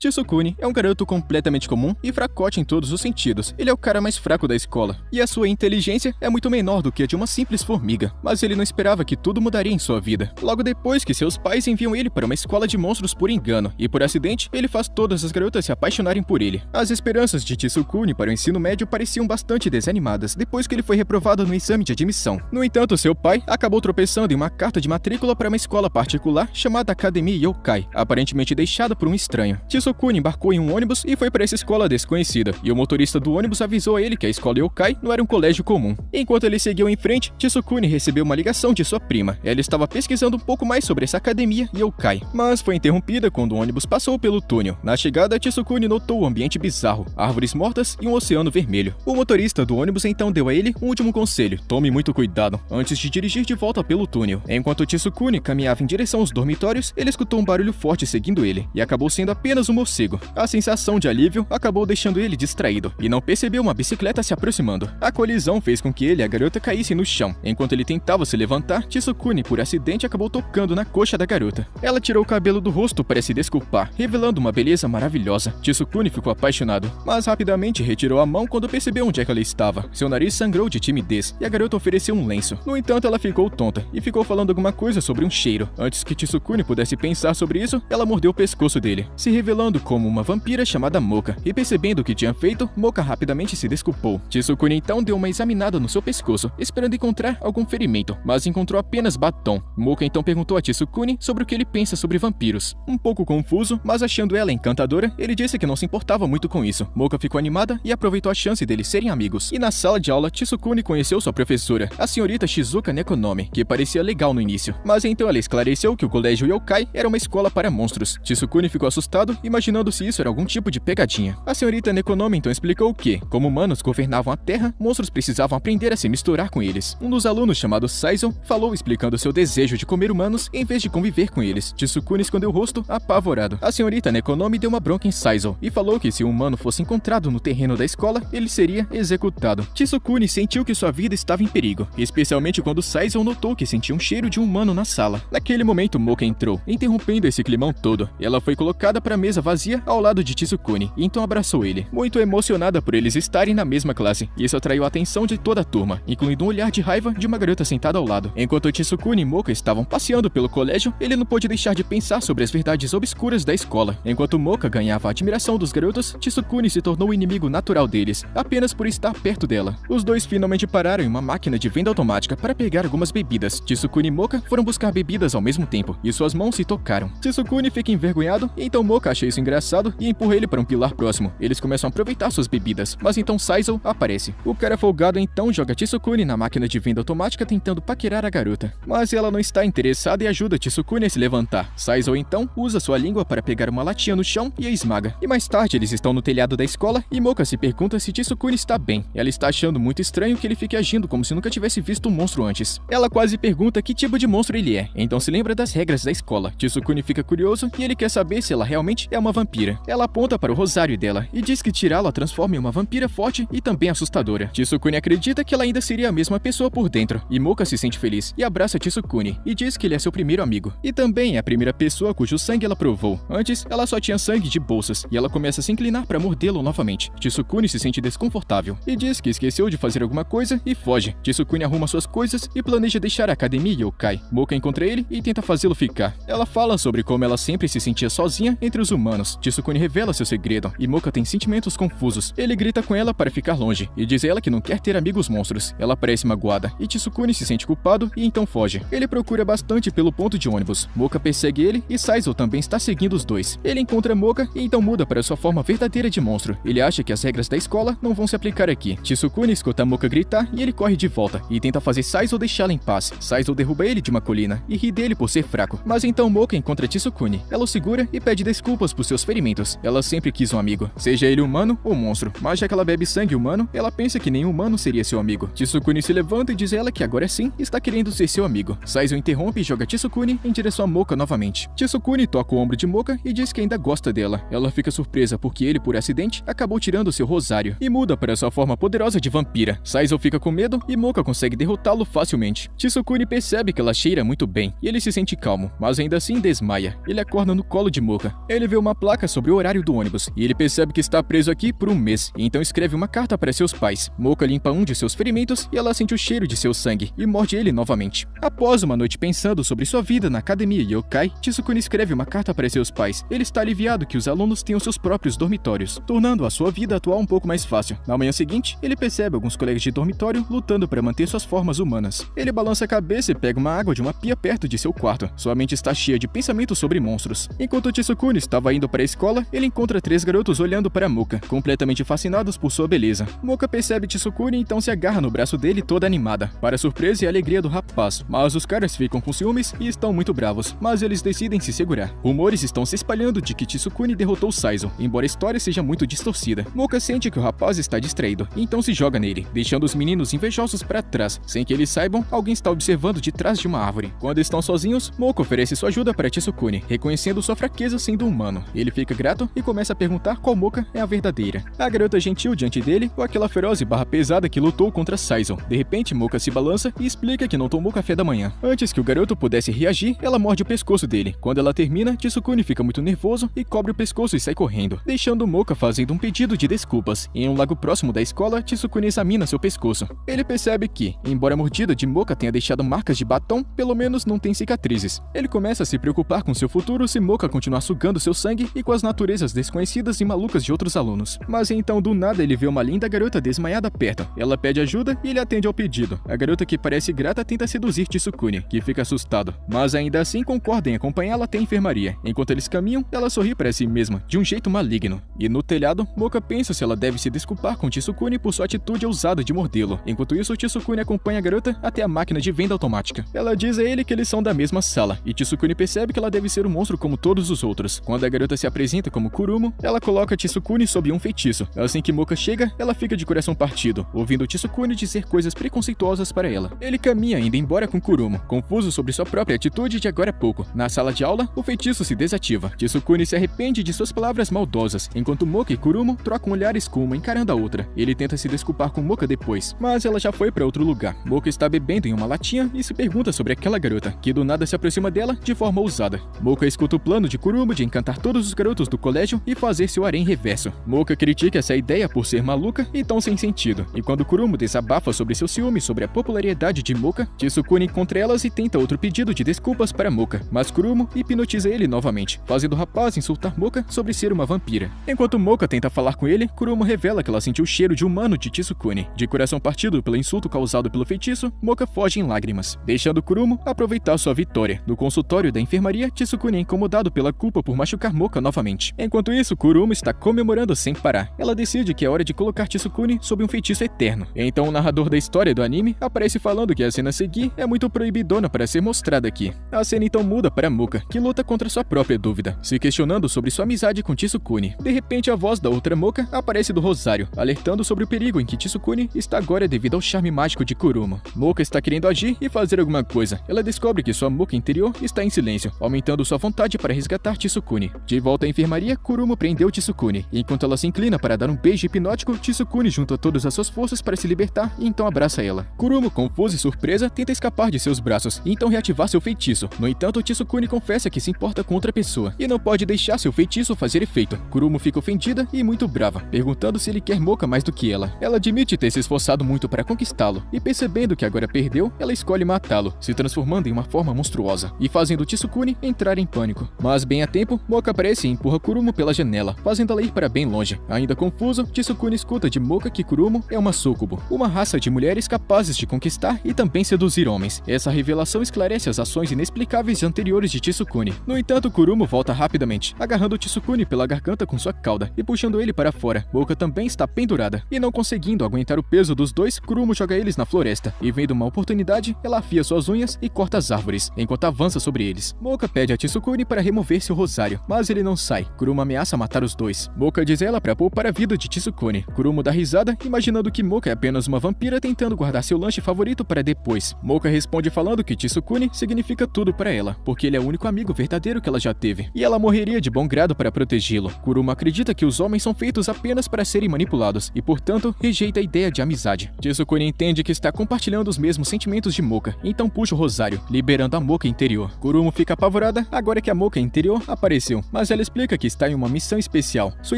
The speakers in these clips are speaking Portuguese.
Chisukuni é um garoto completamente comum e fracote em todos os sentidos. Ele é o cara mais fraco da escola, e a sua inteligência é muito menor do que a de uma simples formiga. Mas ele não esperava que tudo mudaria em sua vida. Logo depois que seus pais enviam ele para uma escola de monstros por engano, e por acidente, ele faz todas as garotas se apaixonarem por ele. As esperanças de Chisukuni para o ensino médio pareciam bastante desanimadas depois que ele foi reprovado no exame de admissão. No entanto, seu pai acabou tropeçando em uma carta de matrícula para uma escola particular chamada Academia Yokai, aparentemente deixada por um estranho. Chisukuni embarcou em um ônibus e foi para essa escola desconhecida, e o motorista do ônibus avisou a ele que a escola Yokai não era um colégio comum. Enquanto ele seguiu em frente, Chisukuni recebeu uma ligação de sua prima. Ela estava pesquisando um pouco mais sobre essa academia Yokai, mas foi interrompida quando o ônibus passou pelo túnel. Na chegada, Chisukuni notou o ambiente bizarro, árvores mortas e um oceano vermelho. O motorista do ônibus então deu a ele um último conselho: tome muito cuidado antes de dirigir de volta pelo túnel. Enquanto Chisukuni caminhava em direção aos dormitórios, ele escutou um barulho forte seguindo ele, e acabou sendo apenas um morcego. A sensação de alívio acabou deixando ele distraído, e não percebeu uma bicicleta se aproximando. A colisão fez com que ele e a garota caíssem no chão. Enquanto ele tentava se levantar, Chisukuni, por acidente, acabou tocando na coxa da garota. Ela tirou o cabelo do rosto para se desculpar, revelando uma beleza maravilhosa. Chisukuni ficou apaixonado, mas rapidamente retirou a mão quando percebeu onde é que ela estava. Seu nariz sangrou de timidez, e a garota ofereceu um lenço. No entanto, ela ficou tonta, e ficou falando alguma coisa sobre um cheiro. Antes que Chisukuni pudesse pensar sobre isso, ela mordeu o pescoço dele, se revelando como uma vampira chamada Moka, e percebendo o que tinha feito, Moka rapidamente se desculpou. Chisukuni então deu uma examinada no seu pescoço, esperando encontrar algum ferimento, mas encontrou apenas batom. Moka então perguntou a Chisukuni sobre o que ele pensa sobre vampiros. Um pouco confuso, mas achando ela encantadora, ele disse que não se importava muito com isso. Moka ficou animada e aproveitou a chance deles serem amigos. E na sala de aula, Chisukuni conheceu sua professora, a senhorita Shizuka Nekonomi, que parecia legal no início, mas então ela esclareceu que o colégio Yokai era uma escola para monstros. Chisukuni ficou assustado, imaginando se isso era algum tipo de pegadinha. A senhorita Nekonomi então explicou que, como humanos governavam a Terra, monstros precisavam aprender a se misturar com eles. Um dos alunos, chamado Saizo, falou explicando seu desejo de comer humanos em vez de conviver com eles. Chisukuni escondeu o rosto, apavorado. A senhorita Nekonomi deu uma bronca em Saizo e falou que se um humano fosse encontrado no terreno da escola, ele seria executado. Chisukuni sentiu que sua vida estava em perigo, especialmente quando Saizo notou que sentia um cheiro de um humano na sala. Naquele momento, Moka entrou, interrompendo esse climão todo. Ela foi colocada para a mesa vazia ao lado de Chisukuni, e então abraçou ele, muito emocionada por eles estarem na mesma classe. Isso atraiu a atenção de toda a turma, incluindo um olhar de raiva de uma garota sentada ao lado. Enquanto Chisukuni e Moka estavam passeando pelo colégio, ele não pôde deixar de pensar sobre as verdades obscuras da escola. Enquanto Moka ganhava a admiração dos garotos, Chisukuni se tornou o inimigo natural deles, apenas por estar perto dela. Os dois finalmente pararam em uma máquina de venda automática para pegar algumas bebidas. Chisukuni e Moka foram buscar bebidas ao mesmo tempo, e suas mãos se tocaram. Chisukuni fica envergonhado, e então Moka acha isso engraçado e empurra ele para um pilar próximo. Eles começam a aproveitar suas bebidas, mas então Saizo aparece. O cara folgado então joga Chisukuni na máquina de venda automática tentando paquerar a garota, mas ela não está interessada e ajuda Chisukuni a se levantar. Saizo então usa sua língua para pegar uma latinha no chão e a esmaga. E mais tarde eles estão no telhado da escola e Moka se pergunta se Chisukuni está bem. Ela está achando muito estranho que ele fique agindo como se nunca tivesse visto um monstro antes. Ela quase pergunta que tipo de monstro ele é, então se lembra das regras da escola. Chisukuni fica curioso e ele quer saber se ela realmente é uma vampira. Ela aponta para o rosário dela e diz que tirá-lo a transforma em uma vampira forte e também assustadora. Chisukuni acredita que ela ainda seria a mesma pessoa por dentro, e Moka se sente feliz e abraça Chisukuni e diz que ele é seu primeiro amigo, e também é a primeira pessoa cujo sangue ela provou. Antes, ela só tinha sangue de bolsas, e ela começa a se inclinar para mordê-lo novamente. Chisukuni se sente desconfortável e diz que esqueceu de fazer alguma coisa e foge. Chisukuni arruma suas coisas e planeja deixar a academia Yokai. Moka encontra ele e tenta fazê-lo ficar. Ela fala sobre como ela sempre se sentia sozinha entre os humanos. Chisukuni revela seu segredo, e Moka tem sentimentos confusos. Ele grita com ela para ficar longe, e diz a ela que não quer ter amigos monstros. Ela parece magoada, e Chisukuni se sente culpado e então foge. Ele procura bastante pelo ponto de ônibus. Moka persegue ele e Saizo também está seguindo os dois. Ele encontra Moka e então muda para sua forma verdadeira de monstro. Ele acha que as regras da escola não vão se aplicar aqui. Chisukuni escuta Moka gritar e ele corre de volta e tenta fazer Saizo deixá-la em paz. Saizo derruba ele de uma colina e ri dele por ser fraco. Mas então Moka encontra Chisukuni. Ela o segura e pede desculpas por seus ferimentos. Ela sempre quis um amigo, seja ele humano ou monstro, mas já que ela bebe sangue humano, ela pensa que nenhum humano seria seu amigo. Chisukuni se levanta e diz a ela que agora sim está querendo ser seu amigo. Saizo interrompe e joga Chisukuni em direção a Moka novamente. Chisukuni toca o ombro de Moka e diz que ainda gosta dela. Ela fica surpresa porque ele, por acidente, acabou tirando seu rosário e muda para sua forma poderosa de vampira. Saizo fica com medo e Moka consegue derrotá-lo facilmente. Chisukuni percebe que ela cheira muito bem e ele se sente calmo, mas ainda assim desmaia. Ele acorda no colo de Moka. Ele vê uma uma placa sobre o horário do ônibus, e ele percebe que está preso aqui por um mês, e então escreve uma carta para seus pais. Moka limpa um de seus ferimentos e ela sente o cheiro de seu sangue e morde ele novamente. Após uma noite pensando sobre sua vida na academia Yokai, Tsukune escreve uma carta para seus pais. Ele está aliviado que os alunos tenham seus próprios dormitórios, tornando a sua vida atual um pouco mais fácil. Na manhã seguinte, ele percebe alguns colegas de dormitório lutando para manter suas formas humanas. Ele balança a cabeça e pega uma água de uma pia perto de seu quarto. Sua mente está cheia de pensamentos sobre monstros. Enquanto Tsukune estava indo para a escola, ele encontra 3 garotos olhando para Moka, completamente fascinados por sua beleza. Moka percebe Tsukune e então se agarra no braço dele toda animada, para a surpresa e alegria do rapaz. Mas os caras ficam com ciúmes e estão muito bravos, mas eles decidem se segurar. Rumores estão se espalhando de que Tsukune derrotou Saizo, embora a história seja muito distorcida. Moka sente que o rapaz está distraído, e então se joga nele, deixando os meninos invejosos para trás. Sem que eles saibam, alguém está observando de trás de uma árvore. Quando estão sozinhos, Moka oferece sua ajuda para Tsukune, reconhecendo sua fraqueza sendo humano. Ele fica grato e começa a perguntar qual Moka é a verdadeira. A garota gentil diante dele ou aquela feroz e barra pesada que lutou contra Saizo. De repente, Moka se balança e explica que não tomou café da manhã. Antes que o garoto pudesse reagir, ela morde o pescoço dele. Quando ela termina, Tsukune fica muito nervoso e cobre o pescoço e sai correndo, deixando Moka fazendo um pedido de desculpas. Em um lago próximo da escola, Tsukune examina seu pescoço. Ele percebe que, embora a mordida de Moka tenha deixado marcas de batom, pelo menos não tem cicatrizes. Ele começa a se preocupar com seu futuro se Moka continuar sugando seu sangue e com as naturezas desconhecidas e malucas de outros alunos. Mas então, do nada, ele vê uma linda garota desmaiada perto. Ela pede ajuda e ele atende ao pedido. A garota, que parece grata, tenta seduzir Tsukune, que fica assustado, mas ainda assim concorda em acompanhá-la até a enfermaria. Enquanto eles caminham, ela sorri para si mesma, de um jeito maligno. E no telhado, Moka pensa se ela deve se desculpar com Tsukune por sua atitude ousada de mordê-lo. Enquanto isso, Tsukune acompanha a garota até a máquina de venda automática. Ela diz a ele que eles são da mesma sala, e Tsukune percebe que ela deve ser um monstro como todos os outros. Quando a garota se apresenta como Kurumo, ela coloca Tsukune sob um feitiço. Assim que Moka chega, ela fica de coração partido, ouvindo Tsukune dizer coisas preconceituosas para ela. Ele caminha indo embora com Kurumo, confuso sobre sua própria atitude de agora a pouco. Na sala de aula, o feitiço se desativa. Tsukune se arrepende de suas palavras maldosas, enquanto Moka e Kurumo trocam olhares com uma encarando a outra. Ele tenta se desculpar com Moka depois, mas ela já foi para outro lugar. Moka está bebendo em uma latinha e se pergunta sobre aquela garota, que do nada se aproxima dela de forma ousada. Moka escuta o plano de Kurumo de encantar todos os garotos do colégio e fazer seu harém reverso. Moka critica essa ideia por ser maluca e tão sem sentido. E quando Kurumo desabafa sobre seu ciúme sobre a popularidade de Moka, Tsukune encontra elas e tenta outro pedido de desculpas para Moka, mas Kurumo hipnotiza ele novamente, fazendo o rapaz insultar Moka sobre ser uma vampira. Enquanto Moka tenta falar com ele, Kurumo revela que ela sentiu o cheiro de humano de Tsukune. De coração partido pelo insulto causado pelo feitiço, Moka foge em lágrimas, deixando Kurumo aproveitar sua vitória. No consultório da enfermaria, Tsukune é incomodado pela culpa por machucar Moka novamente. Enquanto isso, Kurumo está comemorando sem parar. Ela decide que é hora de colocar Tsukune sob um feitiço eterno. Então o narrador da história do anime aparece falando que a cena a seguir é muito proibidona para ser mostrada aqui. A cena então muda para Moka, que luta contra sua própria dúvida, se questionando sobre sua amizade com Tsukune. De repente, a voz da outra Moka aparece do Rosário, alertando sobre o perigo em que Tsukune está agora devido ao charme mágico de Kurumo. Moka está querendo agir e fazer alguma coisa. Ela descobre que sua Moka interior está em silêncio, aumentando sua vontade para resgatar Tsukune. De volta à enfermaria, Kurumo prendeu Tsukune. Enquanto ela se inclina para dar um beijo hipnótico, Tsukune junta todas as suas forças para se libertar e então abraça ela. Kurumo, confusa e surpresa, tenta escapar de seus braços e então reativar seu feitiço. No entanto, Tsukune confessa que se importa com outra pessoa e não pode deixar seu feitiço fazer efeito. Kurumo fica ofendida e muito brava, perguntando se ele quer Moka mais do que ela. Ela admite ter se esforçado muito para conquistá-lo e, percebendo que agora perdeu, ela escolhe matá-lo, se transformando em uma forma monstruosa e fazendo Tsukune entrar em pânico. Mas bem a tempo, Moka aparece e empurra Kurumo pela janela, fazendo ela ir para bem longe. Ainda confuso, Tsukune escuta de Moka que Kurumo é uma sucubo, uma raça de mulheres capazes de conquistar e também seduzir homens. Essa revelação esclarece as ações inexplicáveis anteriores de Tsukune. No entanto, Kurumo volta rapidamente, agarrando Tsukune pela garganta com sua cauda e puxando ele para fora. Moka também está pendurada, e não conseguindo aguentar o peso dos dois, Kurumo joga eles na floresta, e vendo uma oportunidade, ela afia suas unhas e corta as árvores, enquanto avança sobre eles. Moka pede a Tsukune para remover seu rosário, mas ele não sai. Kurumo ameaça matar os dois. Moka diz a ela para poupar a vida de Tsukune. Kurumo dá risada, imaginando que Moka é apenas uma vampira tentando guardar seu lanche favorito para depois. Moka responde falando que Tsukune significa tudo para ela, porque ele é o único amigo verdadeiro que ela já teve, e ela morreria de bom grado para protegê-lo. Kurumo acredita que os homens são feitos apenas para serem manipulados, e portanto, rejeita a ideia de amizade. Tsukune entende que está compartilhando os mesmos sentimentos de Moka, então puxa o rosário, liberando a Moka interior. Kurumo fica apavorada agora que a Moka interior apareceu, mas ela explica que está em uma missão especial. Sua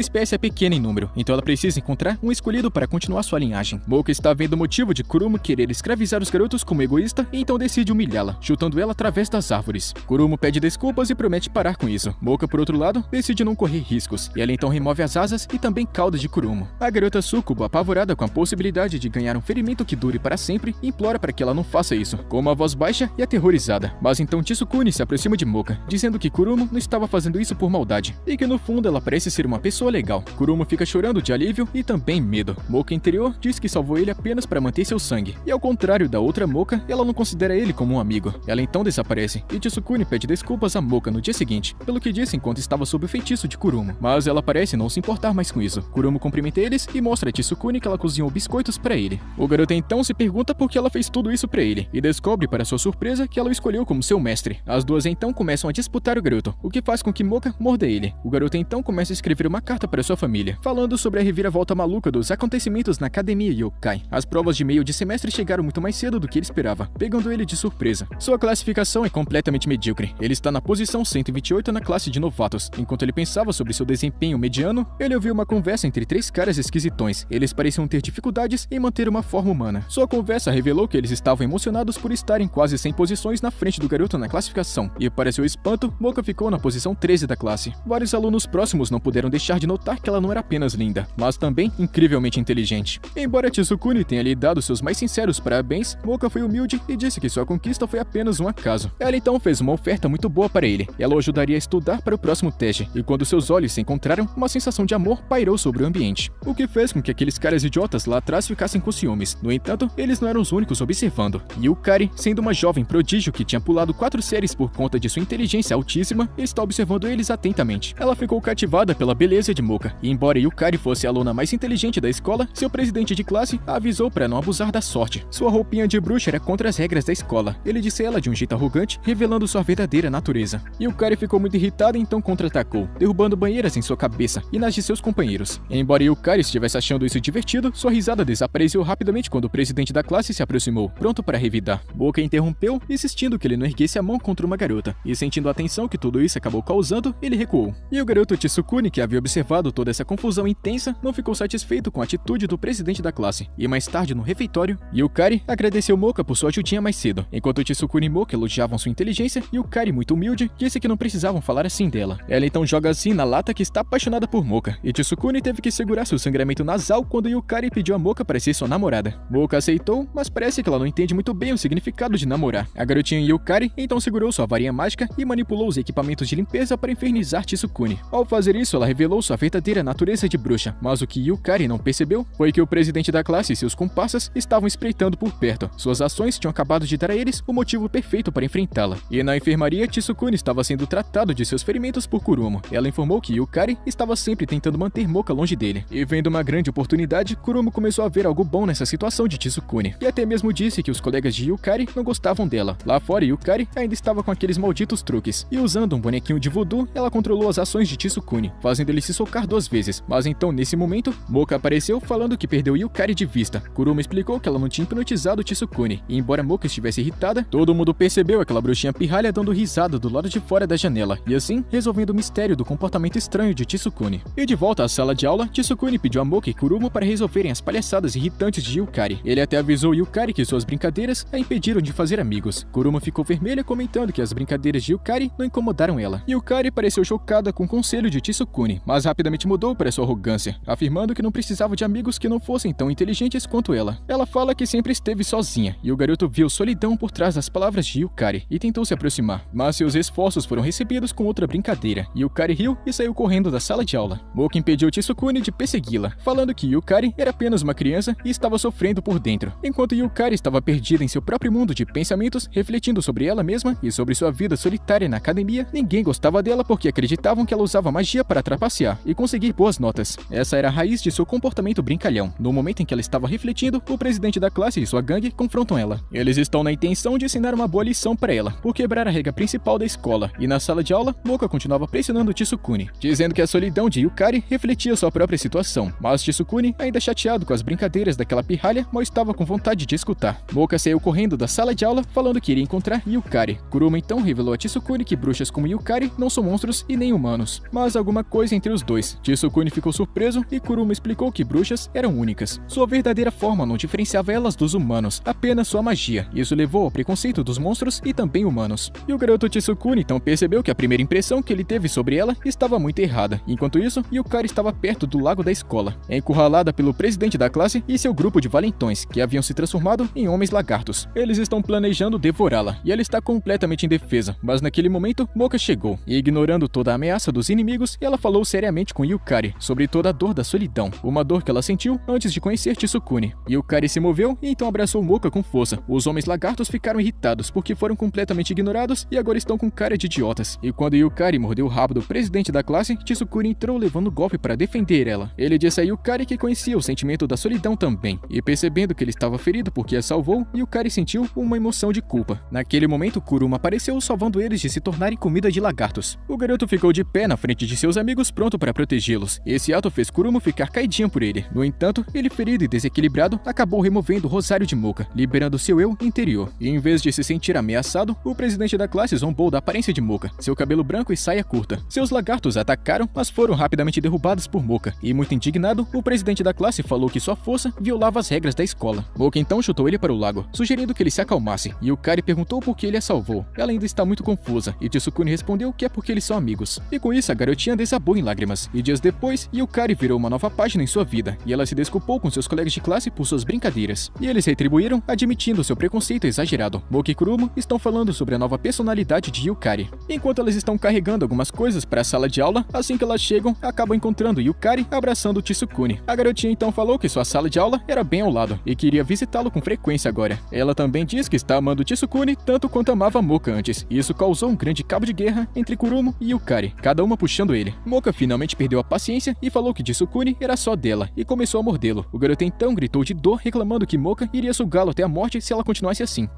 espécie é pequena em número, então ela precisa encontrar um escolhido para continuar sua linhagem. Moka está vendo o motivo de Kurumo querer escravizar os garotos como egoísta e então decide humilhá-la, chutando ela através das árvores. Kurumo pede desculpas e promete parar com isso. Moka, por outro lado, decide não correr riscos, e ela então remove as asas e também cauda de Kurumo. A garota súcubo, apavorada com a possibilidade de ganhar um ferimento que dure para sempre, implora para que ela não faça isso, com uma voz baixa e aterrorizada. Mas então Tsukune se aproxima de Moka, dizendo que Kurumo não estava fazendo isso por maldade, e que no fundo ela parece ser uma pessoa legal. Kurumo fica chorando de alívio e também medo. Moka interior diz que salvou ele apenas para manter seu sangue, e ao contrário da outra Moka, ela não considera ele como um amigo. Ela então desaparece, e Tsukune pede desculpas a Moka no dia seguinte, pelo que disse enquanto estava sob o feitiço de Kurumo. Mas ela parece não se importar mais com isso. Kurumo cumprimenta eles e mostra a Tsukune que ela cozinhou biscoitos para ele. O garoto então se pergunta por que ela fez tudo isso para ele, e descobre para sua surpresa que ela o escolheu como seu mestre. As duas então começam a disputar o garoto, o que faz com que Moka morda ele. O garoto então começa a escrever uma carta para sua família, falando sobre a reviravolta maluca dos acontecimentos na academia Yokai. As provas de meio de semestre chegaram muito mais cedo do que ele esperava, pegando ele de surpresa. Sua classificação é completamente medíocre. Ele está na posição 128 na classe de novatos. Enquanto ele pensava sobre seu desempenho mediano, ele ouviu uma conversa entre três caras esquisitões. Eles pareciam ter dificuldades em manter uma forma humana. Sua conversa revelou que eles estavam emocionados por estarem quase 100 posições na frente do garoto na classificação, e para seu espanto, Moka ficou na posição 13 da classe. Vários alunos próximos não puderam deixar de notar que ela não era apenas linda, mas também incrivelmente inteligente. Embora Tsukune tenha lhe dado seus mais sinceros parabéns, Moka foi humilde e disse que sua conquista foi apenas um acaso. Ela então fez uma oferta muito boa para ele. Ela o ajudaria a estudar para o próximo teste, e quando seus olhos se encontraram, uma sensação de amor pairou sobre o ambiente, o que fez com que aqueles caras idiotas lá atrás ficassem com ciúmes. No entanto, eles não eram os únicos observando. Yukari, sendo uma jovem prodígio que tinha pulado 4 séries por conta de sua inteligência altíssima, está observando eles atentamente. Ela ficou cativada pela beleza de Moka, e embora Yukari fosse a aluna mais inteligente da escola, seu presidente de classe a avisou para não abusar da sorte. Sua roupinha de bruxa era contra as regras da escola. Ele disse ela de um jeito arrogante, revelando sua verdadeira natureza. Yukari ficou muito irritada e então contra-atacou, derrubando banheiras em sua cabeça e nas de seus companheiros. Embora Yukari estivesse achando isso divertido, sua risada desapareceu rapidamente quando o presidente da classe se aproximou, pronto para revidar. Moka interrompeu, insistindo que ele não erguesse a mão contra uma garota, e sentindo a tensão que tudo isso acabou causando, ele recuou. E o garoto Tsukune, que havia observado toda essa confusão intensa, não ficou satisfeito com a atitude do presidente da classe, e mais tarde no refeitório, Yukari agradeceu Moka por sua ajudinha mais cedo. Enquanto Tsukune e Moka elogiavam sua inteligência, Yukari, muito humilde, disse que não precisavam falar assim dela. Ela então joga assim na lata que está apaixonada por Moka, e Tsukune teve que segurar seu sangramento nasal quando Yukari pediu a Moka para ser sua namorada. Moka aceitou, mas parece que ela não entende muito bem o significado de namorar. A garotinha Yukari então segurou sua varinha mágica e manipulou os equipamentos de limpeza para infernizar Tsukune. Ao fazer isso, ela revelou sua verdadeira natureza de bruxa, mas o que Yukari não percebeu foi que o presidente da classe e seus comparsas estavam espreitando por perto. Suas ações tinham acabado de dar a eles o motivo perfeito para enfrentá-la. E na enfermaria, Tsukune estava sendo tratado de seus ferimentos por Kurumo. Ela informou que Yukari estava sempre tentando manter Moka longe dele. E vendo uma grande oportunidade, Kurumo começou a ver algo bom nessa situação de Tsukune. E até mesmo disse que os colegas de Yukari não gostavam dela. Lá fora, Yukari ainda estava com aqueles malditos truques. E usando um bonequinho de voodoo, ela controlou as ações de Tsukune, fazendo ele se socar 2 vezes. Mas então, nesse momento, Moka apareceu falando que perdeu Yukari de vista. Kurumo explicou que ela não tinha hipnotizado Tsukune. E embora Moka estivesse irritada, todo mundo percebeu aquela bruxinha pirralha dando risada do lado de fora da janela. E assim, resolvendo o mistério do comportamento estranho de Tsukune. E de volta à sala de aula, Tsukune pediu a Moka e Kurumo para resolverem as palhaçadas irritantes de Yukari. Ele até avisou Yukari que suas brincadeiras a impediram de fazer amigos. Kurumo ficou vermelha, comentando que as brincadeiras de Yukari não incomodaram ela. Yukari pareceu chocada com o conselho de Tsukune, mas rapidamente mudou para sua arrogância, afirmando que não precisava de amigos que não fossem tão inteligentes quanto ela. Ela fala que sempre esteve sozinha, e o garoto viu solidão por trás das palavras de Yukari e tentou se aproximar, mas seus esforços foram recebidos com outra brincadeira. Yukari riu e saiu correndo da sala de aula. Moka impediu Tsukune de persegui-la, falando que Yukari era apenas uma criança e estava sofrendo por dentro, enquanto Yukari estava perdida em seu próprio mundo de pensamentos, refletindo sobre ela mesma e sobre sua vida solitária na academia. Ninguém gostava dela porque acreditavam que ela usava magia para trapacear e conseguir boas notas. Essa era a raiz de seu comportamento brincalhão. No momento em que ela estava refletindo, o presidente da classe e sua gangue confrontam ela. Eles estão na intenção de ensinar uma boa lição para ela, por quebrar a regra principal da escola, e na sala de aula, Moka continuava pressionando Tsukune, dizendo que a solidão de Yukari refletia sua própria situação, mas Tsukune, ainda chateado com as brincadeiras daquela pirralha, mal estava com vontade de escutar. Moka saiu correndo da sala de aula, falando que iria encontrar Yukari. Kurumo então revelou a Tsukune que bruxas como Yukari não são monstros monstros e nem humanos, mas alguma coisa entre os dois. Tsukune ficou surpreso e Kuruma explicou que bruxas eram únicas. Sua verdadeira forma não diferenciava elas dos humanos, apenas sua magia. Isso levou ao preconceito dos monstros e também humanos. E o garoto Tsukune então percebeu que a primeira impressão que ele teve sobre ela estava muito errada. Enquanto isso, Yukari estava perto do lago da escola, encurralada pelo presidente da classe e seu grupo de valentões, que haviam se transformado em homens lagartos. Eles estão planejando devorá-la, e ela está completamente indefesa, mas naquele momento, Moka chegou, e ignorando toda a ameaça dos inimigos, ela falou seriamente com Yukari sobre toda a dor da solidão, uma dor que ela sentiu antes de conhecer Tsukune. Yukari se moveu e então abraçou Moka com força. Os homens lagartos ficaram irritados porque foram completamente ignorados e agora estão com cara de idiotas. E quando Yukari mordeu o rabo do presidente da classe, Tsukune entrou levando golpe para defender ela. Ele disse a Yukari que conhecia o sentimento da solidão também, e percebendo que ele estava ferido porque a salvou, Yukari sentiu uma emoção de culpa. Naquele momento, Kuruma apareceu salvando eles de se tornarem comida de lagartos. O garoto ficou de pé na frente de seus amigos pronto para protegê-los. Esse ato fez Kuruma ficar caidinho por ele. No entanto, ele ferido e desequilibrado, acabou removendo o rosário de Moka, liberando seu eu interior. E em vez de se sentir ameaçado, o presidente da classe zombou da aparência de Moka, seu cabelo branco e saia curta. Seus lagartos atacaram, mas foram rapidamente derrubados por Moka. E muito indignado, o presidente da classe falou que sua força violava as regras da escola. Moka então chutou ele para o lago, sugerindo que ele se acalmasse, e Yukari perguntou por que ele a salvou. Ela ainda está muito confusa, e Tsukune respondeu que é porque eles são amigos. E com isso, a garotinha desabou em lágrimas. E dias depois, Yukari virou uma nova página em sua vida, e ela se desculpou com seus colegas de classe por suas brincadeiras. E eles retribuíram, admitindo seu preconceito exagerado. Moka e Kuruma estão falando sobre a nova personalidade de Yukari. Enquanto elas estão carregando algumas coisas para a sala de aula, assim que elas chegam, acabam encontrando Yukari abraçando Tsukune. A garotinha então falou que sua sala de aula era bem ao lado, e queria visitá-lo com frequência agora. Ela também diz que está amando Tsukune tanto quanto amava Moka antes, e isso causou um grande cabo de guerra entre Kuruma e Yukari, cada uma puxando ele. Moka finalmente perdeu a paciência e falou que Tsukune era só dela, e começou a mordê-lo. O garoto então gritou de dor, reclamando que Moka iria sugá-lo até a morte se ela continuasse assim.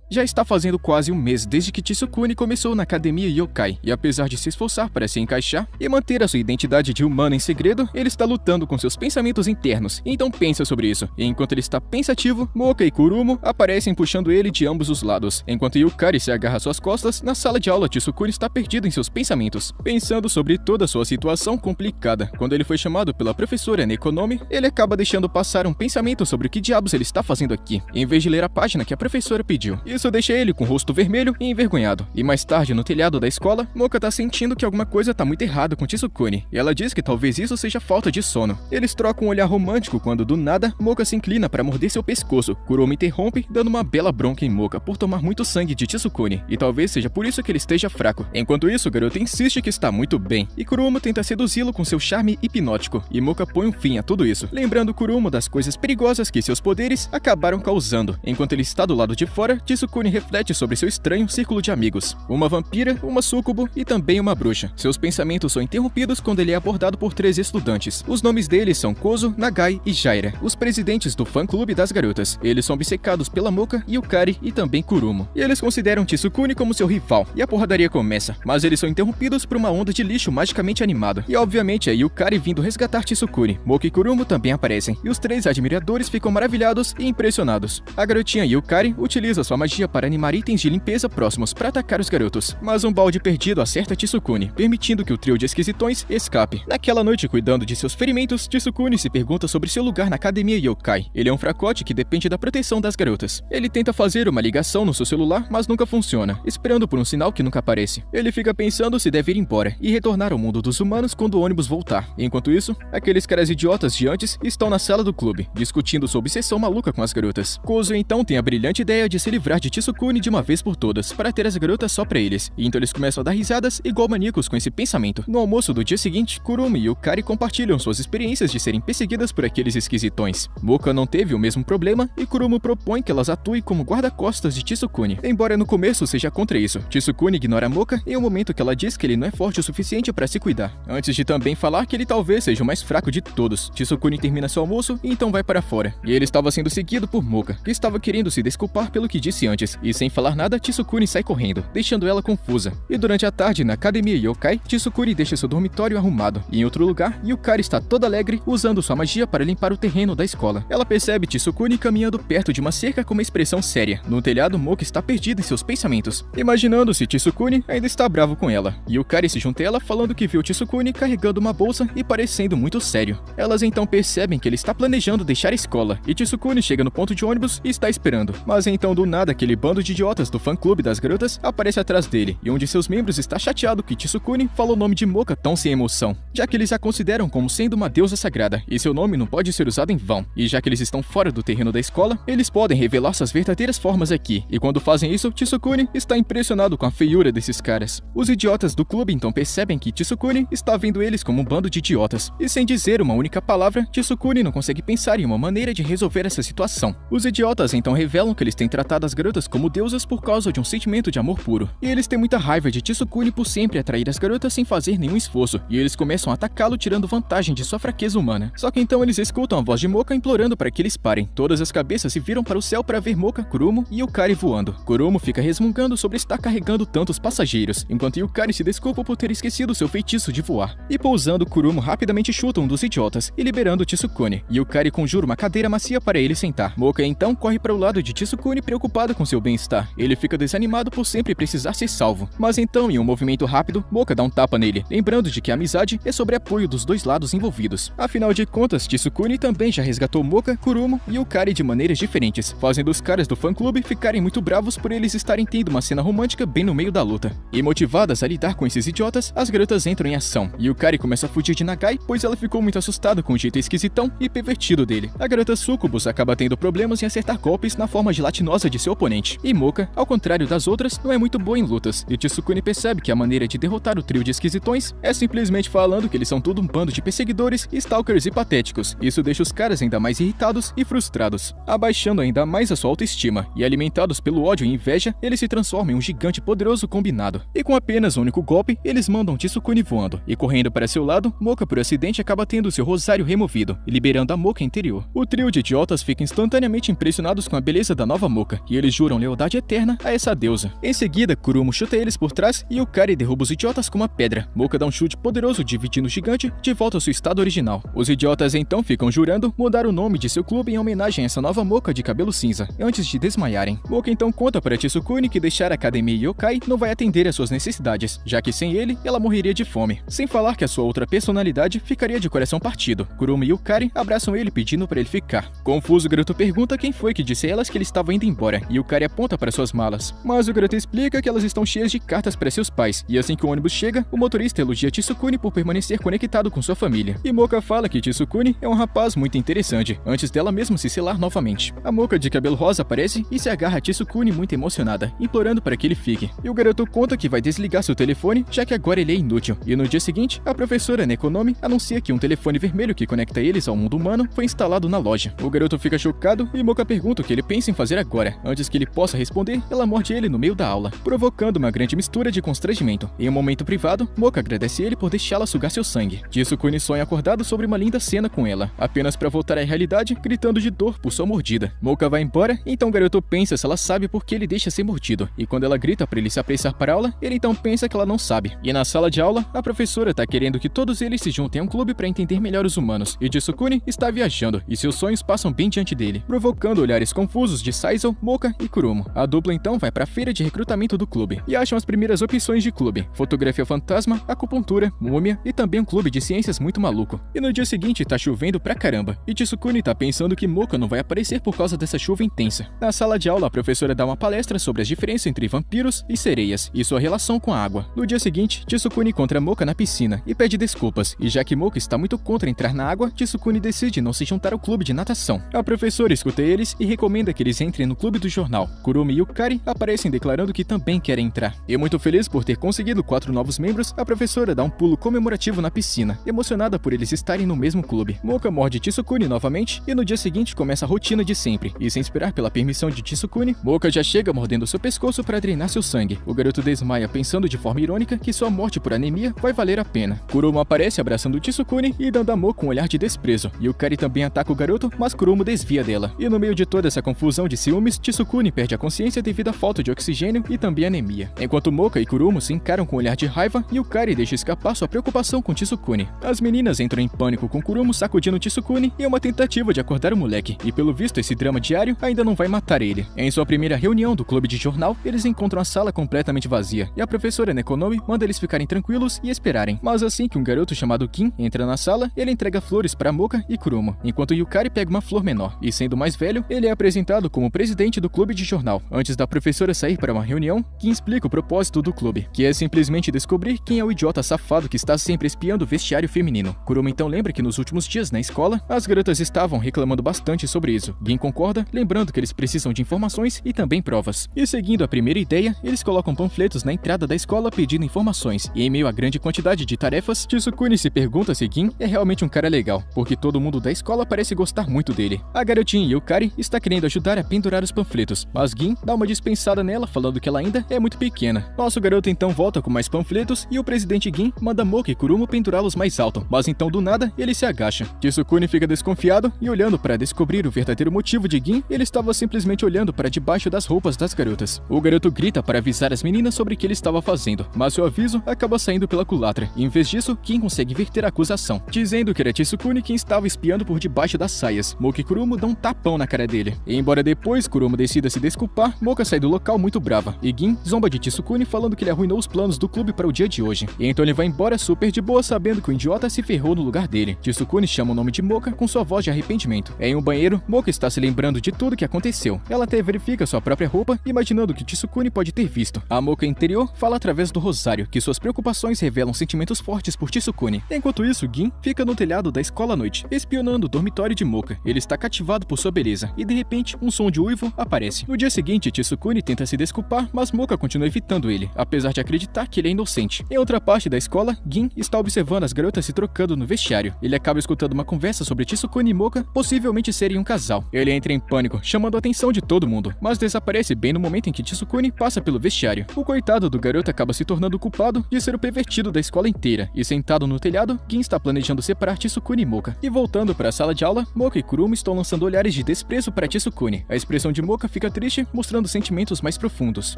Já está fazendo quase um mês desde que Tsukune começou na academia Yokai, e apesar de se esforçar para se encaixar e manter a sua identidade de humano em segredo, ele está lutando com seus pensamentos internos, então pensa sobre isso. E enquanto ele está pensativo, Moka e Kuruma aparecem puxando ele de ambos os lados. Enquanto Yukari se agarra às suas costas, na sala de aula Tsukune está perdido em seus pensamentos, pensando sobre toda a sua situação complicada. Quando ele foi chamado pela professora Nekonomi, ele acaba deixando passar um pensamento sobre o que diabos ele está fazendo aqui, em vez de ler a página que a professora pediu. Isso deixa ele com o rosto vermelho e envergonhado. E mais tarde, no telhado da escola, Moka tá sentindo que alguma coisa tá muito errada com Tsukune, e ela diz que talvez isso seja falta de sono. Eles trocam um olhar romântico quando, do nada, Moka se inclina para morder seu pescoço. Kuruma interrompe, dando uma bela bronca em Moka por tomar muito sangue de Tsukune, e talvez seja por isso que ele esteja fraco. Enquanto isso, o garoto insiste que está muito bem, e Kuruma tenta seduzi-lo com seu charme hipnótico, e Moka põe um fim a tudo isso, lembrando Kuruma das coisas perigosas que seus poderes acabaram causando. Enquanto ele está do lado de fora, Tsukune reflete sobre seu estranho círculo de amigos. Uma vampira, uma súcubo e também uma bruxa. Seus pensamentos são interrompidos quando ele é abordado por 3 estudantes. Os nomes deles são Kozo, Nagai e Jaira, os presidentes do fã-clube das garotas. Eles são obcecados pela Moka, Yukari e também Kuruma. E eles consideram Tsukune como seu rival, e a porradaria começa, mas eles são interrompidos por uma onda de lixo magicamente animada. E obviamente é Yukari vindo resgatar Tsukune. Moka e Kuruma também aparecem, e os 3 admiradores ficam maravilhados e impressionados. A garotinha Yukari utiliza sua magia para animar itens de limpeza próximos para atacar os garotos, mas um balde perdido acerta Tsukune, permitindo que o trio de esquisitões escape. Naquela noite, cuidando de seus ferimentos, Tsukune se pergunta sobre seu lugar na academia Yokai. Ele é um fracote que depende da proteção das garotas. Ele tenta fazer uma ligação no seu celular, mas nunca funciona, esperando por um sinal que nunca aparece. Ele fica pensando se deve ir embora e retornar ao mundo dos humanos quando o ônibus voltar. Enquanto isso, aqueles caras idiotas de antes estão na sala do clube, discutindo sua obsessão maluca com as garotas. Kozo então tem a brilhante ideia de se livrar de Tsukune de uma vez por todas, para ter as garotas só pra eles, e então eles começam a dar risadas igual maníacos com esse pensamento. No almoço do dia seguinte, Kuruma e Yukari compartilham suas experiências de serem perseguidas por aqueles esquisitões. Moka não teve o mesmo problema, e Kuruma propõe que elas atuem como guarda-costas de Tsukune, embora no começo seja contra isso. Tsukune ignora Moka em um momento que ela diz que ele não é forte o suficiente para se cuidar, antes de também falar que ele talvez seja o mais fraco de todos. Tsukune termina seu almoço e então vai para fora, e ele estava sendo seguido por Moka, que estava querendo se desculpar pelo que disse antes. instantes, e sem falar nada, Tsukuni sai correndo, deixando ela confusa. E durante a tarde, na academia yokai, Tsukuni deixa seu dormitório arrumado. E em outro lugar, Yukari está toda alegre, usando sua magia para limpar o terreno da escola. Ela percebe Tsukuni caminhando perto de uma cerca com uma expressão séria. No telhado, Moka está perdida em seus pensamentos, imaginando se Tsukuni ainda está bravo com ela. Yukari se junta a ela, falando que viu Tsukuni carregando uma bolsa e parecendo muito sério. Elas então percebem que ele está planejando deixar a escola, e Tsukuni chega no ponto de ônibus e está esperando. Mas então do nada, aquele bando de idiotas do fã-clube das garotas aparece atrás dele, e um de seus membros está chateado que Tsukuni falou o nome de Moka tão sem emoção, já que eles a consideram como sendo uma deusa sagrada, e seu nome não pode ser usado em vão. E já que eles estão fora do terreno da escola, eles podem revelar suas verdadeiras formas aqui, e quando fazem isso, Tsukuni está impressionado com a feiura desses caras. Os idiotas do clube então percebem que Tsukuni está vendo eles como um bando de idiotas, e sem dizer uma única palavra, Tsukuni não consegue pensar em uma maneira de resolver essa situação. Os idiotas então revelam que eles têm tratado as garotas como deusas por causa de um sentimento de amor puro, e eles têm muita raiva de Tsukuni por sempre atrair as garotas sem fazer nenhum esforço, e eles começam a atacá-lo tirando vantagem de sua fraqueza humana. Só que então eles escutam a voz de Moka implorando para que eles parem. Todas as cabeças se viram para o céu para ver Moka, Kurumo e Yukari voando. Kurumo fica resmungando sobre estar carregando tantos passageiros, enquanto Yukari se desculpa por ter esquecido seu feitiço de voar. E pousando, Kurumo rapidamente chuta um dos idiotas e liberando Tsukuni. Yukari conjura uma cadeira macia para ele sentar. Moka então corre para o lado de Tsukuni preocupado com seu bem-estar. Ele fica desanimado por sempre precisar ser salvo. Mas então, em um movimento rápido, Moka dá um tapa nele, lembrando de que a amizade é sobre apoio dos dois lados envolvidos. Afinal de contas, Tsukuni também já resgatou Moka, Kurumo e Yukari de maneiras diferentes, fazendo os caras do fã-clube ficarem muito bravos por eles estarem tendo uma cena romântica bem no meio da luta. E motivadas a lidar com esses idiotas, as garotas entram em ação. Yukari começa a fugir de Nagai, pois ela ficou muito assustada com o jeito esquisitão e pervertido dele. A garota Sucubus acaba tendo problemas em acertar golpes na forma gelatinosa de seu oponente. E Moka, ao contrário das outras, não é muito boa em lutas, e Tsukuni percebe que a maneira de derrotar o trio de esquisitões é simplesmente falando que eles são tudo um bando de perseguidores, stalkers e patéticos. Isso deixa os caras ainda mais irritados e frustrados, abaixando ainda mais a sua autoestima, e alimentados pelo ódio e inveja, eles se transformam em um gigante poderoso combinado. E com apenas um único golpe, eles mandam Tsukuni voando, e correndo para seu lado, Moka por acidente acaba tendo seu rosário removido, e liberando a Moka interior. O trio de idiotas fica instantaneamente impressionados com a beleza da nova Moka, e eles juram lealdade eterna a essa deusa. Em seguida, Kurumo chuta eles por trás e Yukari derruba os idiotas com uma pedra. Moka dá um chute poderoso dividindo o gigante de volta ao seu estado original. Os idiotas então ficam jurando mudar o nome de seu clube em homenagem a essa nova Moka de cabelo cinza, antes de desmaiarem. Moka então conta para Tsukuni que deixar a academia yokai não vai atender às suas necessidades, já que sem ele, ela morreria de fome. Sem falar que a sua outra personalidade ficaria de coração partido. Kurumo e Yukari abraçam ele pedindo para ele ficar. Confuso, o garoto pergunta quem foi que disse a elas que ele estava indo embora, e Yukari aponta para suas malas. Mas o garoto explica que elas estão cheias de cartas para seus pais, e assim que o ônibus chega, o motorista elogia Tsukuni por permanecer conectado com sua família. E Moka fala que Tsukuni é um rapaz muito interessante, antes dela mesma se selar novamente. A Moka de cabelo rosa aparece e se agarra a Tsukuni muito emocionada, implorando para que ele fique. E o garoto conta que vai desligar seu telefone, já que agora ele é inútil. E no dia seguinte, a professora Nekonomi anuncia que um telefone vermelho que conecta eles ao mundo humano foi instalado na loja. O garoto fica chocado e Moka pergunta o que ele pensa em fazer agora. Antes que ele possa responder, ela morde ele no meio da aula, provocando uma grande mistura de constrangimento. Em um momento privado, Moka agradece ele por deixá-la sugar seu sangue. Tsukuni sonha acordado sobre uma linda cena com ela, apenas para voltar à realidade, gritando de dor por sua mordida. Moka vai embora, então o garoto pensa se ela sabe por que ele deixa ser mordido, e quando ela grita para ele se apressar para a aula, ele então pensa que ela não sabe. E na sala de aula, a professora tá querendo que todos eles se juntem a um clube para entender melhor os humanos, e Tsukuni está viajando, e seus sonhos passam bem diante dele, provocando olhares confusos de Saizo, Moka e Kurumo. A dupla então vai para a feira de recrutamento do clube, e acham as primeiras opções de clube: fotografia fantasma, acupuntura, múmia e também um clube de ciências muito maluco. E no dia seguinte tá chovendo pra caramba, e Tsukuni tá pensando que Moka não vai aparecer por causa dessa chuva intensa. Na sala de aula, a professora dá uma palestra sobre as diferenças entre vampiros e sereias, e sua relação com a água. No dia seguinte, Tsukuni encontra Moka na piscina e pede desculpas, e já que Moka está muito contra entrar na água, Tsukuni decide não se juntar ao clube de natação. A professora escuta eles e recomenda que eles entrem no clube do jornal. Kurumo e Yukari aparecem declarando que também querem entrar. E muito feliz por ter conseguido 4 novos membros, a professora dá um pulo comemorativo na piscina, emocionada por eles estarem no mesmo clube. Moka morde Tsukuni novamente e no dia seguinte começa a rotina de sempre, e sem esperar pela permissão de Tsukuni, Moka já chega mordendo seu pescoço para drenar seu sangue. O garoto desmaia pensando de forma irônica que sua morte por anemia vai valer a pena. Kurumo aparece abraçando Tsukuni e dando a Moka um olhar de desprezo. Yukari também ataca o garoto, mas Kurumo desvia dela. E no meio de toda essa confusão de ciúmes, Tsukuni Tsukune perde a consciência devido à falta de oxigênio e também anemia, enquanto Moka e Kurumo se encaram com um olhar de raiva e Yukari deixa escapar sua preocupação com Tsukune. As meninas entram em pânico com Kurumo sacudindo Tsukune em uma tentativa de acordar o moleque, e pelo visto esse drama diário ainda não vai matar ele. Em sua primeira reunião do clube de jornal, eles encontram a sala completamente vazia, e a professora Nekonomi manda eles ficarem tranquilos e esperarem. Mas assim que um garoto chamado Gin entra na sala, ele entrega flores para Moka e Kurumo, enquanto Yukari pega uma flor menor, e sendo mais velho, ele é apresentado como presidente do clube de jornal. Antes da professora sair para uma reunião, Gin explica o propósito do clube, que é simplesmente descobrir quem é o idiota safado que está sempre espiando o vestiário feminino. Kurumo então lembra que nos últimos dias na escola, as garotas estavam reclamando bastante sobre isso. Gin concorda, lembrando que eles precisam de informações e também provas. E seguindo a primeira ideia, eles colocam panfletos na entrada da escola pedindo informações, e em meio à grande quantidade de tarefas, Tsukune se pergunta se Gin é realmente um cara legal, porque todo mundo da escola parece gostar muito dele. A garotinha Yukari está querendo ajudar a pendurar os panfletos, mas Gin dá uma dispensada nela, falando que ela ainda é muito pequena. Nosso garoto então volta com mais panfletos e o presidente Gin manda Moka e Kurumo pendurá-los mais alto, mas então do nada ele se agacha. Tsukune fica desconfiado e olhando para descobrir o verdadeiro motivo de Gin, ele estava simplesmente olhando para debaixo das roupas das garotas. O garoto grita para avisar as meninas sobre o que ele estava fazendo, mas seu aviso acaba saindo pela culatra, e em vez disso, Gin consegue verter a acusação, dizendo que era Tsukune quem estava espiando por debaixo das saias. Moka e Kurumo dão um tapão na cara dele. E embora depois Kurumo decida se desculpar, Moka sai do local muito brava, e Gin zomba de Tsukune falando que ele arruinou os planos do clube para o dia de hoje. E então ele vai embora super de boa, sabendo que o idiota se ferrou no lugar dele. Tsukune chama o nome de Moka com sua voz de arrependimento. Em um banheiro, Moka está se lembrando de tudo que aconteceu. Ela até verifica sua própria roupa, imaginando que Tsukune pode ter visto. A Moka interior fala através do rosário que suas preocupações revelam sentimentos fortes por Tsukune. Enquanto isso, Gin fica no telhado da escola à noite, espionando o dormitório de Moka. Ele está cativado por sua beleza, e de repente, um som de uivo aparece. No dia seguinte, Tsukune tenta se desculpar, mas Moka continua evitando ele, apesar de acreditar que ele é inocente. Em outra parte da escola, Gin está observando as garotas se trocando no vestiário. Ele acaba escutando uma conversa sobre Tsukune e Moka possivelmente serem um casal. Ele entra em pânico, chamando a atenção de todo mundo, mas desaparece bem no momento em que Tsukune passa pelo vestiário. O coitado do garoto acaba se tornando o culpado de ser o pervertido da escola inteira, e sentado no telhado, Gin está planejando separar Tsukune e Moka. E voltando para a sala de aula, Moka e Kurumo estão lançando olhares de desprezo para Tsukune. A expressão de Moka fica triste, mostrando sentimentos mais profundos.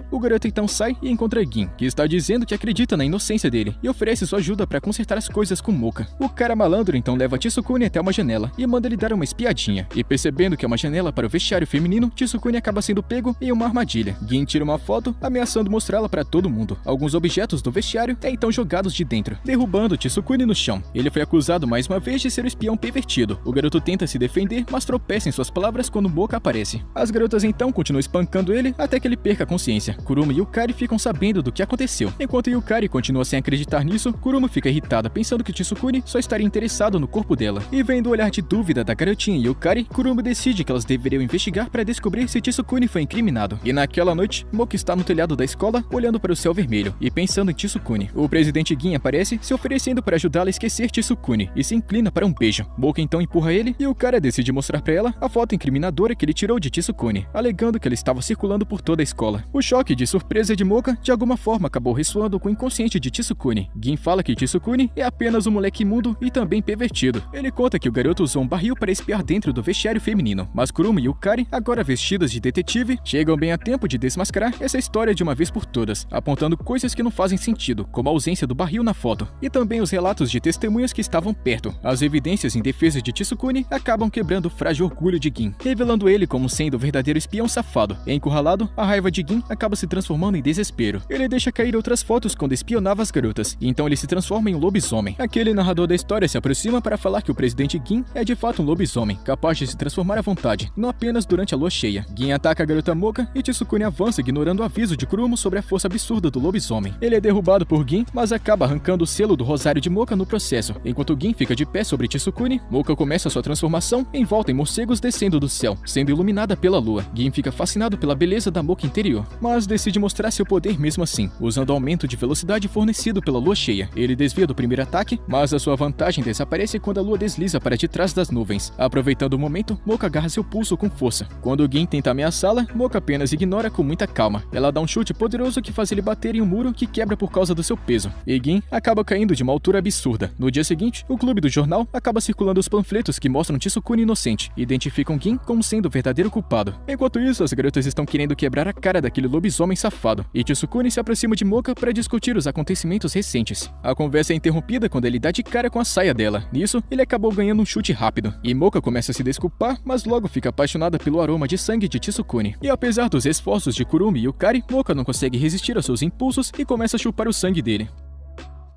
O garoto então sai e encontra Gin, que está dizendo que acredita na inocência dele, e oferece sua ajuda para consertar as coisas com Moka. O cara malandro então leva Tsukune até uma janela e manda ele dar uma espiadinha, e percebendo que é uma janela para o vestiário feminino, Tsukune acaba sendo pego em uma armadilha. Gin tira uma foto, ameaçando mostrá-la para todo mundo. Alguns objetos do vestiário é então jogados de dentro, derrubando Tsukune no chão. Ele foi acusado mais uma vez de ser o espião pervertido. O garoto tenta se defender, mas tropeça em suas palavras quando Moka aparece. As garotas então continuam espancando ele até que ele perca a consciência. Kurumo e Yukari ficam sabendo do que aconteceu. Enquanto Yukari continua sem acreditar nisso, Kurumo fica irritada pensando que Tsukune só estaria interessado no corpo dela. E vendo o olhar de dúvida da garotinha Yukari, Kurumo decide que elas deveriam investigar para descobrir se Tsukune foi incriminado. E naquela noite, Moka está no telhado da escola, olhando para o céu vermelho e pensando em Tsukune. O presidente Gin aparece, se oferecendo para ajudá-la a esquecer Tsukune, e se inclina para um beijo. Moka então empurra ele e o cara decide mostrar para ela a foto incriminadora que ele tirou de Tsukune, alegando que ela estava circulando por toda a escola. O choque de surpresa de Moka de alguma forma acabou ressoando com o inconsciente de Tsukune. Gin fala que Tsukune é apenas um moleque imundo e também pervertido. Ele conta que o garoto usou um barril para espiar dentro do vestiário feminino, mas Kurumo e Yukari, agora vestidas de detetive, chegam bem a tempo de desmascarar essa história de uma vez por todas, apontando coisas que não fazem sentido, como a ausência do barril na foto, e também os relatos de testemunhas que estavam perto. As evidências em defesa de Tsukune acabam quebrando o frágil orgulho de Gin, revelando ele como sendo o verdadeiro espião safado. Encurralado, a raiva de Gin acaba se transformando em desespero. Ele deixa cair outras fotos quando espionava as garotas, e então ele se transforma em um lobisomem. Aquele narrador da história se aproxima para falar que o presidente Gin é de fato um lobisomem, capaz de se transformar à vontade, não apenas durante a lua cheia. Gin ataca a garota Moka e Tsukune avança, ignorando o aviso de Kurumo sobre a força absurda do lobisomem. Ele é derrubado por Gin, mas acaba arrancando o selo do rosário de Moka no processo. Enquanto Gin fica de pé sobre Tsukune, Moka começa sua transformação envolta em morcegos descendo do céu, sendo iluminada pela lua. Gin fica fascinado pela beleza da Moka interior, mas decide mostrar seu poder mesmo assim, usando o aumento de velocidade fornecido pela lua cheia. Ele desvia do primeiro ataque, mas a sua vantagem desaparece quando a lua desliza para de trás das nuvens. Aproveitando o momento, Moka agarra seu pulso com força. Quando Gin tenta ameaçá-la, Moka apenas ignora com muita calma. Ela dá um chute poderoso que faz ele bater em um muro que quebra por causa do seu peso, e Gin acaba caindo de uma altura absurda. No dia seguinte, o clube do jornal acaba circulando os panfletos que mostram Tsukune inocente e identificam Gin como sendo o verdadeiro culpado. Enquanto isso, as garotas estão querendo quebrar a cara daquele lobisomem safado, e Tsukune se aproxima de Moka para discutir os acontecimentos recentes. A conversa é interrompida quando ele dá de cara com a saia dela. Nisso, ele acabou ganhando um chute rápido, e Moka começa a se desculpar, mas logo fica apaixonada pelo aroma de sangue de Tsukune. E apesar dos esforços de Kurumi e Yukari, Moka não consegue resistir aos seus impulsos e começa a chupar o sangue dele.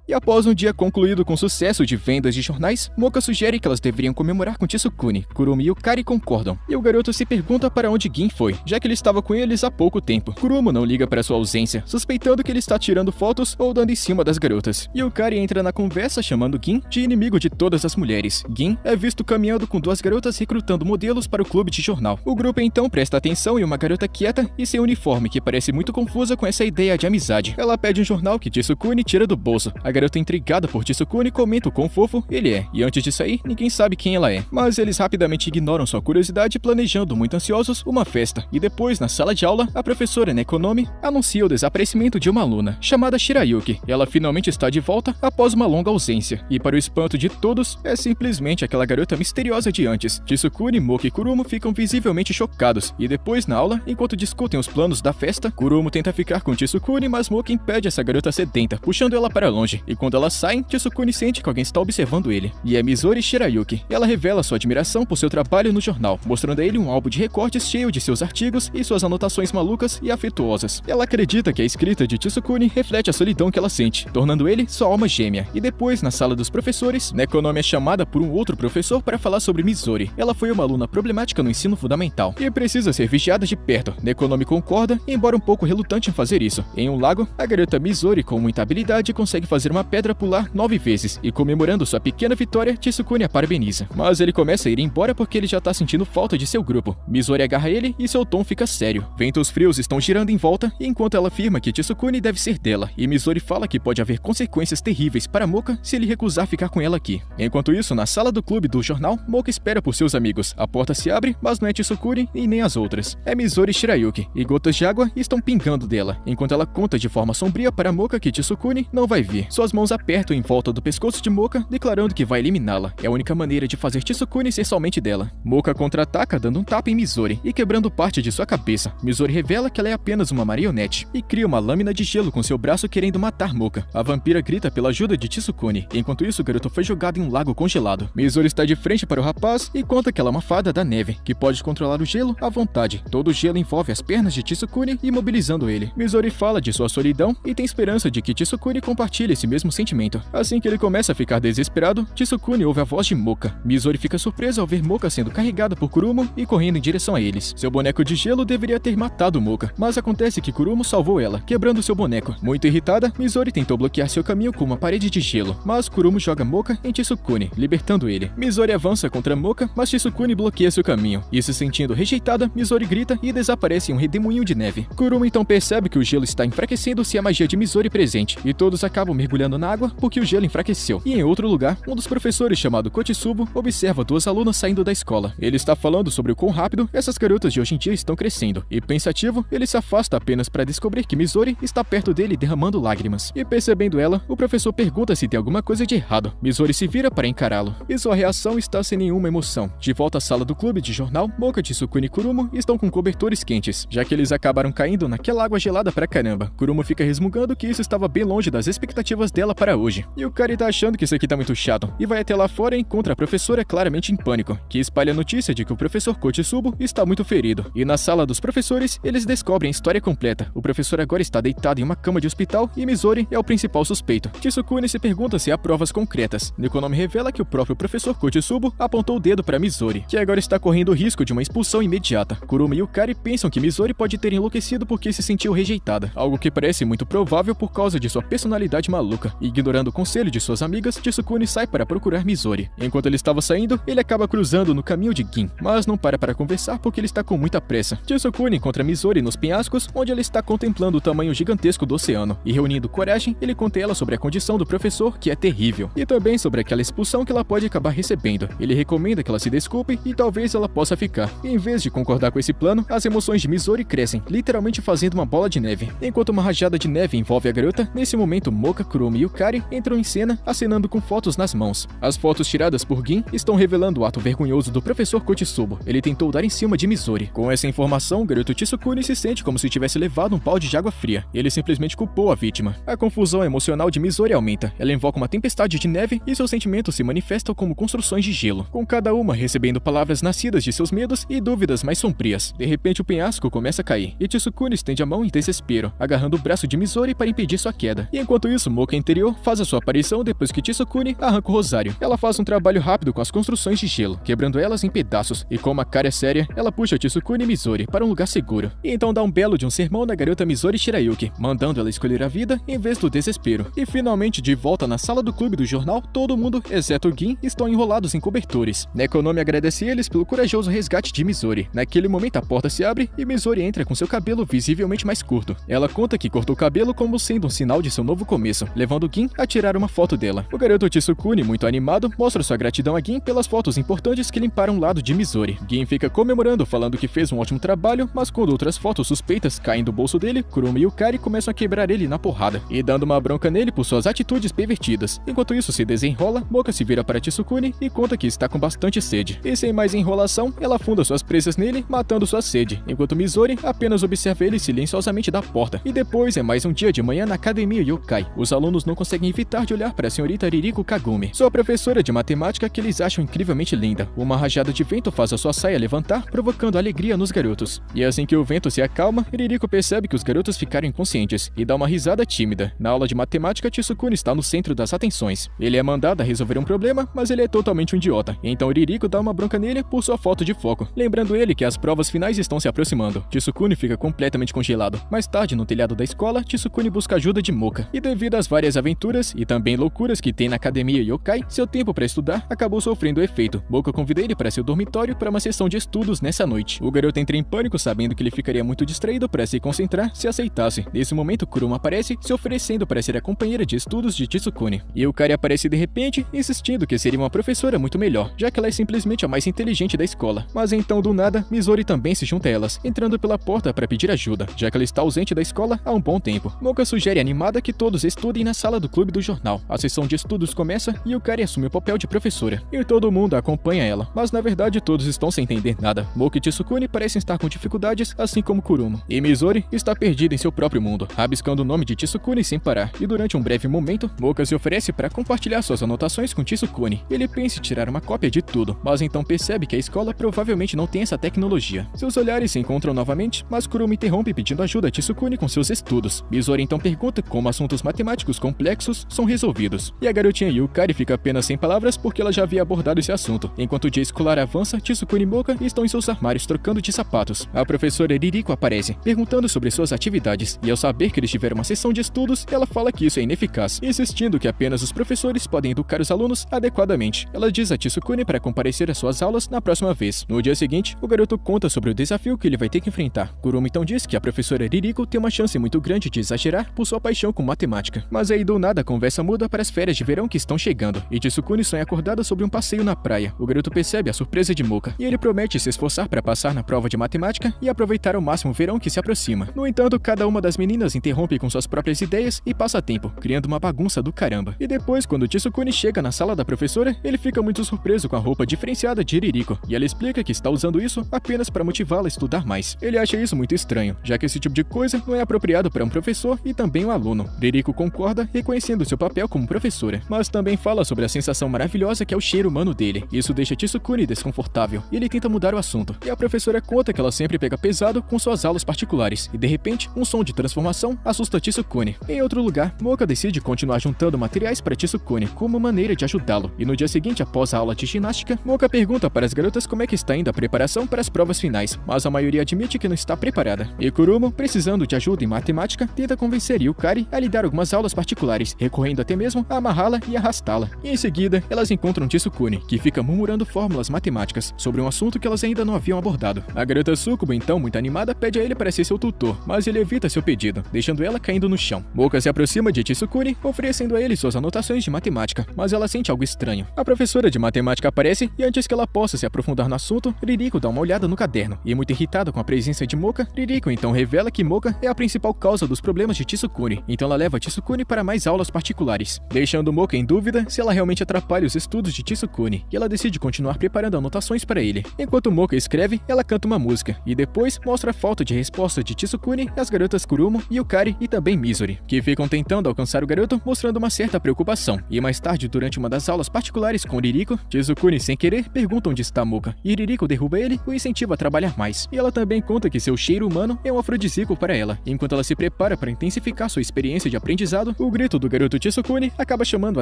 E após um dia concluído com sucesso de vendas de jornais, Moka sugere que elas deveriam comemorar com Tsukune. Kurumi e Yukari concordam, e o garoto se pergunta para onde Gin foi, já que ele estava com eles há pouco tempo. Kurumo não liga para sua ausência, suspeitando que ele está tirando fotos ou dando em cima das garotas. Yukari entra na conversa chamando Gin de inimigo de todas as mulheres. Gin é visto caminhando com duas garotas recrutando modelos para o clube de jornal. O grupo então presta atenção em uma garota quieta e sem uniforme que parece muito confusa com essa ideia de amizade. Ela pede um jornal que Tsukune tira do bolso. A garota intrigada por Tsukune comenta o quão fofo ele é, e antes de sair, ninguém sabe quem ela é. Mas eles rapidamente ignoram sua curiosidade, planejando, muito ansiosos, uma festa. E depois, na sala de aula, a professora Nekonomi anuncia o desaparecimento de uma aluna, chamada Shirayuki. Ela finalmente está de volta após uma longa ausência, e para o espanto de todos, é simplesmente aquela garota misteriosa de antes. Tsukune, Moka e Kurumo ficam visivelmente chocados, e depois, na aula, enquanto discutem os planos da festa, Kurumo tenta ficar com Tsukune, mas Moka impede essa garota sedenta, puxando ela para longe, e quando elas saem, Tsukune sente que alguém está observando ele. E é Mizori Shirayuki. Ela revela sua admiração por seu trabalho no jornal, mostrando a ele um álbum de recortes cheio de seus artigos e suas anotações malucas e afetuosas. Ela acredita que a escrita de Tsukune reflete a solidão que ela sente, tornando ele sua alma gêmea. E depois, na sala dos professores, Nekonomi é chamada por um outro professor para falar sobre Mizori. Ela foi uma aluna problemática no ensino fundamental e precisa ser vigiada de perto. Nekonomi concorda, embora um pouco relutante em fazer isso. Em um lago, a garota Mizori, com muita habilidade, consegue fazer uma pedra pular 9 vezes, e comemorando sua pequena vitória, Tsukune a parabeniza. Mas ele começa a ir embora porque ele já tá sentindo falta de seu grupo. Mizori agarra ele e seu tom fica sério. Ventos frios estão girando em volta, enquanto ela afirma que Tsukune deve ser dela, e Mizori fala que pode haver consequências terríveis para Moka se ele recusar ficar com ela aqui. Enquanto isso, na sala do clube do jornal, Moka espera por seus amigos. A porta se abre, mas não é Tsukune e nem as outras. É Mizori Shirayuki, e gotas de água estão pingando dela, enquanto ela conta de forma sombria para Moka que Tsukune não vai vir. Suas mãos apertam em volta do pescoço de Moka, declarando que vai eliminá-la. É a única maneira de fazer Tsukune ser somente dela. Moka contra-ataca dando um tapa em Mizori e quebrando parte de sua cabeça. Mizori revela que ela é apenas uma marionete e cria uma lâmina de gelo com seu braço querendo matar Moka. A vampira grita pela ajuda de Tsukune. Enquanto isso, o garoto foi jogado em um lago congelado. Mizori está de frente para o rapaz e conta que ela é uma fada da neve, que pode controlar o gelo à vontade. Todo o gelo envolve as pernas de Tsukune, imobilizando ele. Mizori fala de sua solidão e tem esperança de que Tsukune compartilhe esse mesmo sentimento. Assim que ele começa a ficar desesperado, Tsukune ouve a voz de Moka. Mizori fica surpresa ao ver Moka sendo carregada por Kurumo e correndo em direção a eles. Seu boneco de gelo deveria ter matado Moka, mas acontece que Kurumo salvou ela, quebrando seu boneco. Muito irritada, Mizori tentou bloquear seu caminho com uma parede de gelo, mas Kurumo joga Moka em Tsukune, libertando ele. Mizori avança contra Moka, mas Tsukune bloqueia seu caminho, e se sentindo rejeitada, Mizori grita e desaparece em um redemoinho de neve. Kurumo então percebe que o gelo está enfraquecendo-se a magia de Mizori presente, e todos acabam mergulhando na água porque o gelo enfraqueceu. E em outro lugar, um dos professores, chamado Kotsubo, observa duas alunas saindo da escola. Ele está falando sobre o quão rápido essas garotas de hoje em dia estão crescendo, e pensativo, ele se afasta apenas para descobrir que Mizori está perto dele derramando lágrimas. E percebendo ela, o professor pergunta se tem alguma coisa de errado. Mizori se vira para encará-lo, e sua reação está sem nenhuma emoção. De volta à sala do clube de jornal, Moka, Tsukune e Kurumo estão com cobertores quentes, já que eles acabaram caindo naquela água gelada pra caramba. Kurumo fica resmungando que isso estava bem longe das expectativas dela para hoje. E o cara tá achando que isso aqui tá muito chato, e vai até lá fora e encontra a professora claramente em pânico, que espalha a notícia de que o professor Kotsubo está muito ferido. E na sala dos professores, eles descobrem a história completa. O professor agora está deitado em uma cama de hospital e Mizori é o principal suspeito. Tsukune se pergunta se há provas concretas. Nekonomi revela que o próprio professor Kotsubo apontou o dedo para Mizori, que agora está correndo o risco de uma expulsão imediata. Kurumo e Yukari pensam que Mizori pode ter enlouquecido porque se sentiu rejeitada, algo que parece muito provável por causa de sua personalidade maluca. Ignorando o conselho de suas amigas, Tsukune sai para procurar Mizori. Enquanto ele estava saindo, ele acaba cruzando no caminho de Gin, mas não para conversar porque ele está com muita pressa. Tsukune encontra Mizori nos penhascos, onde ela está contemplando o tamanho gigantesco do oceano, e reunindo coragem, ele conta a ela sobre a condição do professor, que é terrível, e também sobre aquela expulsão que ela pode acabar recebendo. Ele recomenda que ela se desculpe e talvez ela possa ficar. E em vez de concordar com esse plano, as emoções de Mizori crescem, literalmente fazendo uma bola de neve. Enquanto uma rajada de neve envolve a garota, nesse momento Moka, Kurumo Kuruma e Yukari entram em cena acenando com fotos nas mãos. As fotos tiradas por Gin estão revelando o ato vergonhoso do professor Kotsubo. Ele tentou dar em cima de Mizori. Com essa informação, o garoto Tsukuni se sente como se tivesse levado um balde de água fria. Ele simplesmente culpou a vítima. A confusão emocional de Mizori aumenta. Ela invoca uma tempestade de neve e seus sentimentos se manifestam como construções de gelo, com cada uma recebendo palavras nascidas de seus medos e dúvidas mais sombrias. De repente, o penhasco começa a cair, e Tsukuni estende a mão em desespero, agarrando o braço de Mizori para impedir sua queda. E enquanto isso, Moka interior faz a sua aparição depois que Tsukuni arranca o rosário. Ela faz um trabalho rápido com as construções de gelo, quebrando elas em pedaços, e com uma cara séria, ela puxa Tsukuni e Mizori para um lugar seguro. E então dá um belo de um sermão na garota Mizori Shirayuki, mandando ela escolher a vida em vez do desespero. E finalmente, de volta na sala do clube do jornal, todo mundo, exceto Gin, estão enrolados em cobertores. Nekonomi agradece eles pelo corajoso resgate de Mizori. Naquele momento, a porta se abre e Mizori entra com seu cabelo visivelmente mais curto. Ela conta que cortou o cabelo como sendo um sinal de seu novo começo, levando Gin a tirar uma foto dela. O garoto Tsukuni, muito animado, mostra sua gratidão a Gin pelas fotos importantes que limparam o lado de Mizori. Gin fica comemorando, falando que fez um ótimo trabalho, mas quando outras fotos suspeitas caem do bolso dele, Kuruma e Yukari começam a quebrar ele na porrada, e dando uma bronca nele por suas atitudes pervertidas. Enquanto isso se desenrola, Moka se vira para Tsukuni e conta que está com bastante sede. E sem mais enrolação, ela afunda suas presas nele, matando sua sede, enquanto Mizori apenas observa ele silenciosamente da porta. E depois é mais um dia de manhã na academia Yokai. Os alunos não conseguem evitar de olhar para a senhorita Ririko Kagumi, sua professora de matemática que eles acham incrivelmente linda. Uma rajada de vento faz a sua saia levantar, provocando alegria nos garotos. E assim que o vento se acalma, Ririko percebe que os garotos ficaram inconscientes e dá uma risada tímida. Na aula de matemática, Tsukuni está no centro das atenções. Ele é mandado a resolver um problema, mas ele é totalmente um idiota. Então Ririko dá uma bronca nele por sua falta de foco, lembrando ele que as provas finais estão se aproximando. Tsukuni fica completamente congelado. Mais tarde, no telhado da escola, Tsukuni busca ajuda de Moka. E devido às várias aventuras e também loucuras que tem na academia Yokai, seu tempo para estudar acabou sofrendo efeito. Moka convida ele para seu dormitório para uma sessão de estudos nessa noite. O garoto entra em pânico, sabendo que ele ficaria muito distraído para se concentrar se aceitasse. Nesse momento, Kuruma aparece, se oferecendo para ser a companheira de estudos de Tsukuni. E Yukari aparece de repente, insistindo que seria uma professora muito melhor, já que ela é simplesmente a mais inteligente da escola. Mas então, do nada, Mizori também se junta a elas, entrando pela porta para pedir ajuda, já que ela está ausente da escola há um bom tempo. Moka sugere animada que todos estudem na sala do clube do jornal. A sessão de estudos começa e Yukari assume o papel de professora. E todo mundo acompanha ela, mas na verdade todos estão sem entender nada. Moka e Tsukuni parecem estar com dificuldades, assim como Kuruma. E Mizori está perdida em seu próprio mundo, rabiscando o nome de Tsukuni sem parar. E durante um breve momento, Moka se oferece para compartilhar suas anotações com Tsukuni. Ele pensa em tirar uma cópia de tudo, mas então percebe que a escola provavelmente não tem essa tecnologia. Seus olhares se encontram novamente, mas Kuruma interrompe pedindo ajuda a Tsukuni com seus estudos. Mizori então pergunta como assuntos matemáticos complexos são resolvidos. E a garotinha Yukari fica apenas sem palavras porque ela já havia abordado esse assunto. Enquanto o dia escolar avança, Tsukuni e Moka estão em seus armários trocando de sapatos. A professora Ririko aparece, perguntando sobre suas atividades, e ao saber que eles tiveram uma sessão de estudos, ela fala que isso é ineficaz, insistindo que apenas os professores podem educar os alunos adequadamente. Ela diz a Tsukuni para comparecer às suas aulas na próxima vez. No dia seguinte, o garoto conta sobre o desafio que ele vai ter que enfrentar. Kuruma então diz que a professora Ririko tem uma chance muito grande de exagerar por sua paixão com matemática. Mas aí do nada a conversa muda para as férias de verão que estão chegando, e Tsukuni sonha acordada sobre um passeio na praia. O garoto percebe a surpresa de Moka, e ele promete se esforçar para passar na prova de matemática e aproveitar ao máximo o verão que se aproxima. No entanto, cada uma das meninas interrompe com suas próprias ideias e passa tempo, criando uma bagunça do caramba. E depois, quando Tsukuni chega na sala da professora, ele fica muito surpreso com a roupa diferenciada de Ririko, e ela explica que está usando isso apenas para motivá-la a estudar mais. Ele acha isso muito estranho, já que esse tipo de coisa não é apropriado para um professor e também um aluno. Ririko concorda, reconhecendo seu papel como professora, mas também fala sobre a sensação maravilhosa que é o cheiro humano dele. Isso deixa Tsukuni desconfortável, e ele tenta mudar o assunto. E a professora conta que ela sempre pega pesado com suas aulas particulares, e de repente, um som de transformação assusta Tsukuni. Em outro lugar, Moka decide continuar juntando materiais para Tsukuni como maneira de ajudá-lo, e no dia seguinte, após a aula de ginástica, Moka pergunta para as garotas como é que está indo a preparação para as provas finais, mas a maioria admite que não está preparada. E Kuruma, precisando de ajuda em matemática, tenta convencer Yukari a lhe dar algumas aulas particulares, recorrendo até mesmo a amarrá-la e arrastá-la. E em seguida, elas encontram Tsukuni, que fica murmurando fórmulas matemáticas sobre um assunto que elas ainda não haviam abordado. A garota Sukubo, então, muito animada, pede a ele para ser seu tutor, mas ele evita seu pedido, deixando ela caindo no chão. Moka se aproxima de Tsukuni, oferecendo a ele suas anotações de matemática, mas ela sente algo estranho. A professora de matemática aparece e antes que ela possa se aprofundar no assunto, Ririko dá uma olhada no caderno, e muito irritada com a presença de Moka, Ririko então revela que Moka é a principal causa dos problemas de Tsukuni, então ela leva Tsukuni para mais aulas particulares, deixando Moka em dúvida se ela realmente atrapalha os estudos de Tsukuni, e ela decide continuar preparando anotações para ele. Enquanto Moka escreve, ela canta uma música, e depois mostra a falta de resposta de Tsukuni às garotas Kurumo, Yukari e também Mizori, que ficam tentando alcançar o garoto, mostrando uma certa preocupação. E mais tarde, durante uma das aulas particulares com Ririko, Tsukuni, sem querer, pergunta onde está Moka, e Ririko derruba ele e o incentiva a trabalhar mais. E ela também conta que seu cheiro humano é um afrodisíaco para ela. Enquanto ela se prepara para intensificar sua experiência de aprendizado, o grito do garoto Tsukuni acaba chamando a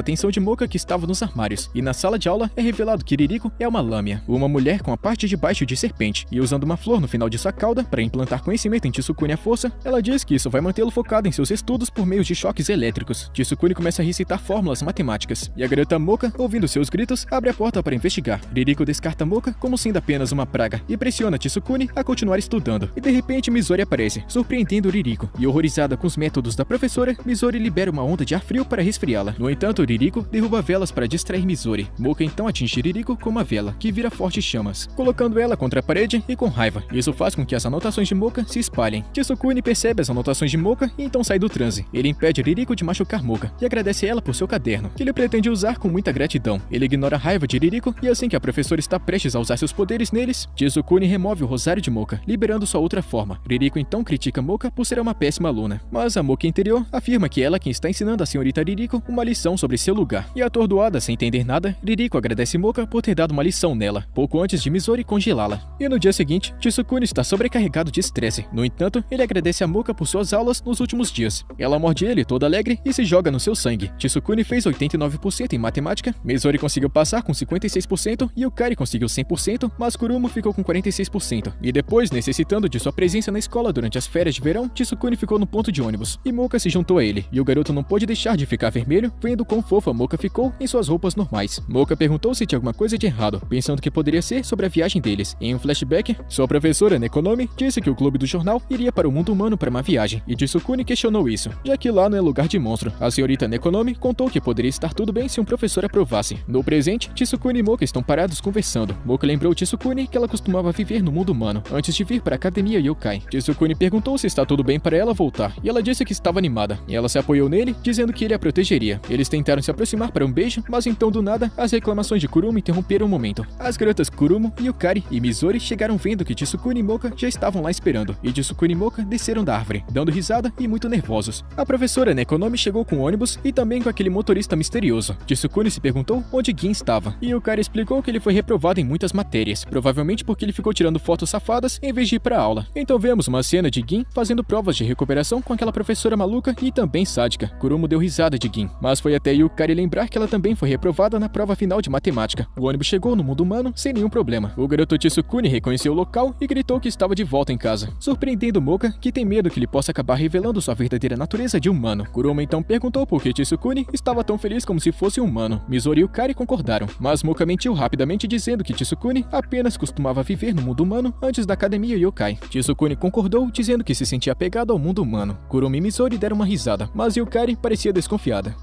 atenção de Moka, que estava nos armários, e na sala de aula é revelado que Ririko é uma lâmia, uma mulher com a parte de baixo de serpente, e usando uma flor no final de sua cauda para implantar conhecimento em Tsukuni à força. Ela diz que isso vai mantê-lo focado em seus estudos por meio de choques elétricos. Tsukuni começa a recitar fórmulas matemáticas, e a garota Moka, ouvindo seus gritos, abre a porta para investigar. Ririko descarta Moka como sendo apenas uma praga e pressiona Tsukuni a continuar estudando. E de repente Mizori aparece, surpreendendo Ririko, e horrorizada com os métodos da professora, Mizori libera uma onda de ar frio para resfriá-la. No entanto, Ririko derruba velas para distrair Mizori. Moka então atinge Ririko com uma vela, que vira fortes chamas, colocando ela contra a parede e com raiva. Isso faz com que as anotações de Moka se espalhem. Tsukuni percebe as anotações de Moka e então sai do transe. Ele impede Ririko de machucar Moka e agradece ela por seu caderno, que ele pretende usar com muita gratidão. Ele ignora a raiva de Ririko e assim que a professora está prestes a usar seus poderes neles, Tsukuni remove o rosário de Moka, liberando sua outra forma. Ririko então critica Moka por ser uma péssima aluna, mas a Moka interior afirma que ela é quem está ensinando a senhorita Ririko uma lição sobre seu lugar. E atordoada sem entender nada, Ririko agradece Moka por ter dado uma lição nela, pouco antes de Mizori congelá-la. E no dia seguinte, Tsukuni está sobrecarregado de estresse. No entanto, ele agradece a Moka por suas aulas nos últimos dias. Ela morde ele toda alegre e se joga no seu sangue. Tsukuni fez 89% em matemática, Mizori conseguiu passar com 56% e Yukari conseguiu 100%, mas Kurumo ficou com 46%. E depois, necessitando de sua presença na escola durante as férias de verão, Tsukuni ficou no ponto de ônibus, e Moka se juntou a ele, e o garoto não pôde deixar de ficar vermelho, vendo quão fofa Moka ficou em suas roupas normais. Moka perguntou se tinha alguma coisa de errado, pensando que poderia ser sobre a viagem deles. Em um flashback, sua professora Nekonomi disse que o clube do jornal iria para o mundo humano para uma viagem, e Tsukuni questionou isso, já que lá não é lugar de monstro. A senhorita Nekonomi contou que poderia estar tudo bem se um professor aprovasse. No presente, Tsukuni e Moka estão parados conversando. Moka lembrou Tsukuni que ela costumava viver no mundo humano, antes de vir para a academia Yokai. Tsukuni perguntou se está tudo bem para ela voltar, e ela disse que estava animada, e ela se apoiou nele, dizendo que ele a protegeria. Eles tentaram se aproximar para um beijo, mas então do nada, as reclamações de Kurumo interromperam o momento. As garotas Kurumo, Yukari e Mizori chegaram vendo que Tsukuni e Moka já estavam lá esperando, e Tsukuni e Moka desceram da árvore, dando risada e muito nervosos. A professora Nekonomi chegou com o ônibus e também com aquele motorista misterioso. Tsukuni se perguntou onde Gin estava, e Yukari explicou que ele foi reprovado em muitas matérias, provavelmente porque ele ficou tirando fotos safadas em vez de ir para a aula. Então vemos uma cena de Gin fazendo provas de recuperação com aquela professora maluca e também sádica. Kurumo deu risada de Gin, mas foi até Yukari lembrar que ela também foi reprovada na prova final de matemática. O ônibus chegou no mundo humano sem nenhum problema. O garoto Tsukuni reconheceu o local e gritou que estava de volta em casa, surpreendendo Moka, que tem medo que ele possa acabar revelando sua verdadeira natureza de humano. Kurumo então perguntou por que Tsukuni estava tão feliz como se fosse humano. Mizori e Yukari concordaram, mas Moka mentiu rapidamente dizendo que Tsukuni apenas costumava viver no mundo humano antes da academia Yokai. Tsukuni concordou, dizendo que se sentia apegado ao mundo humano. Kurumo e Mizori deram uma risada, mas Yukari parecia desconfiada.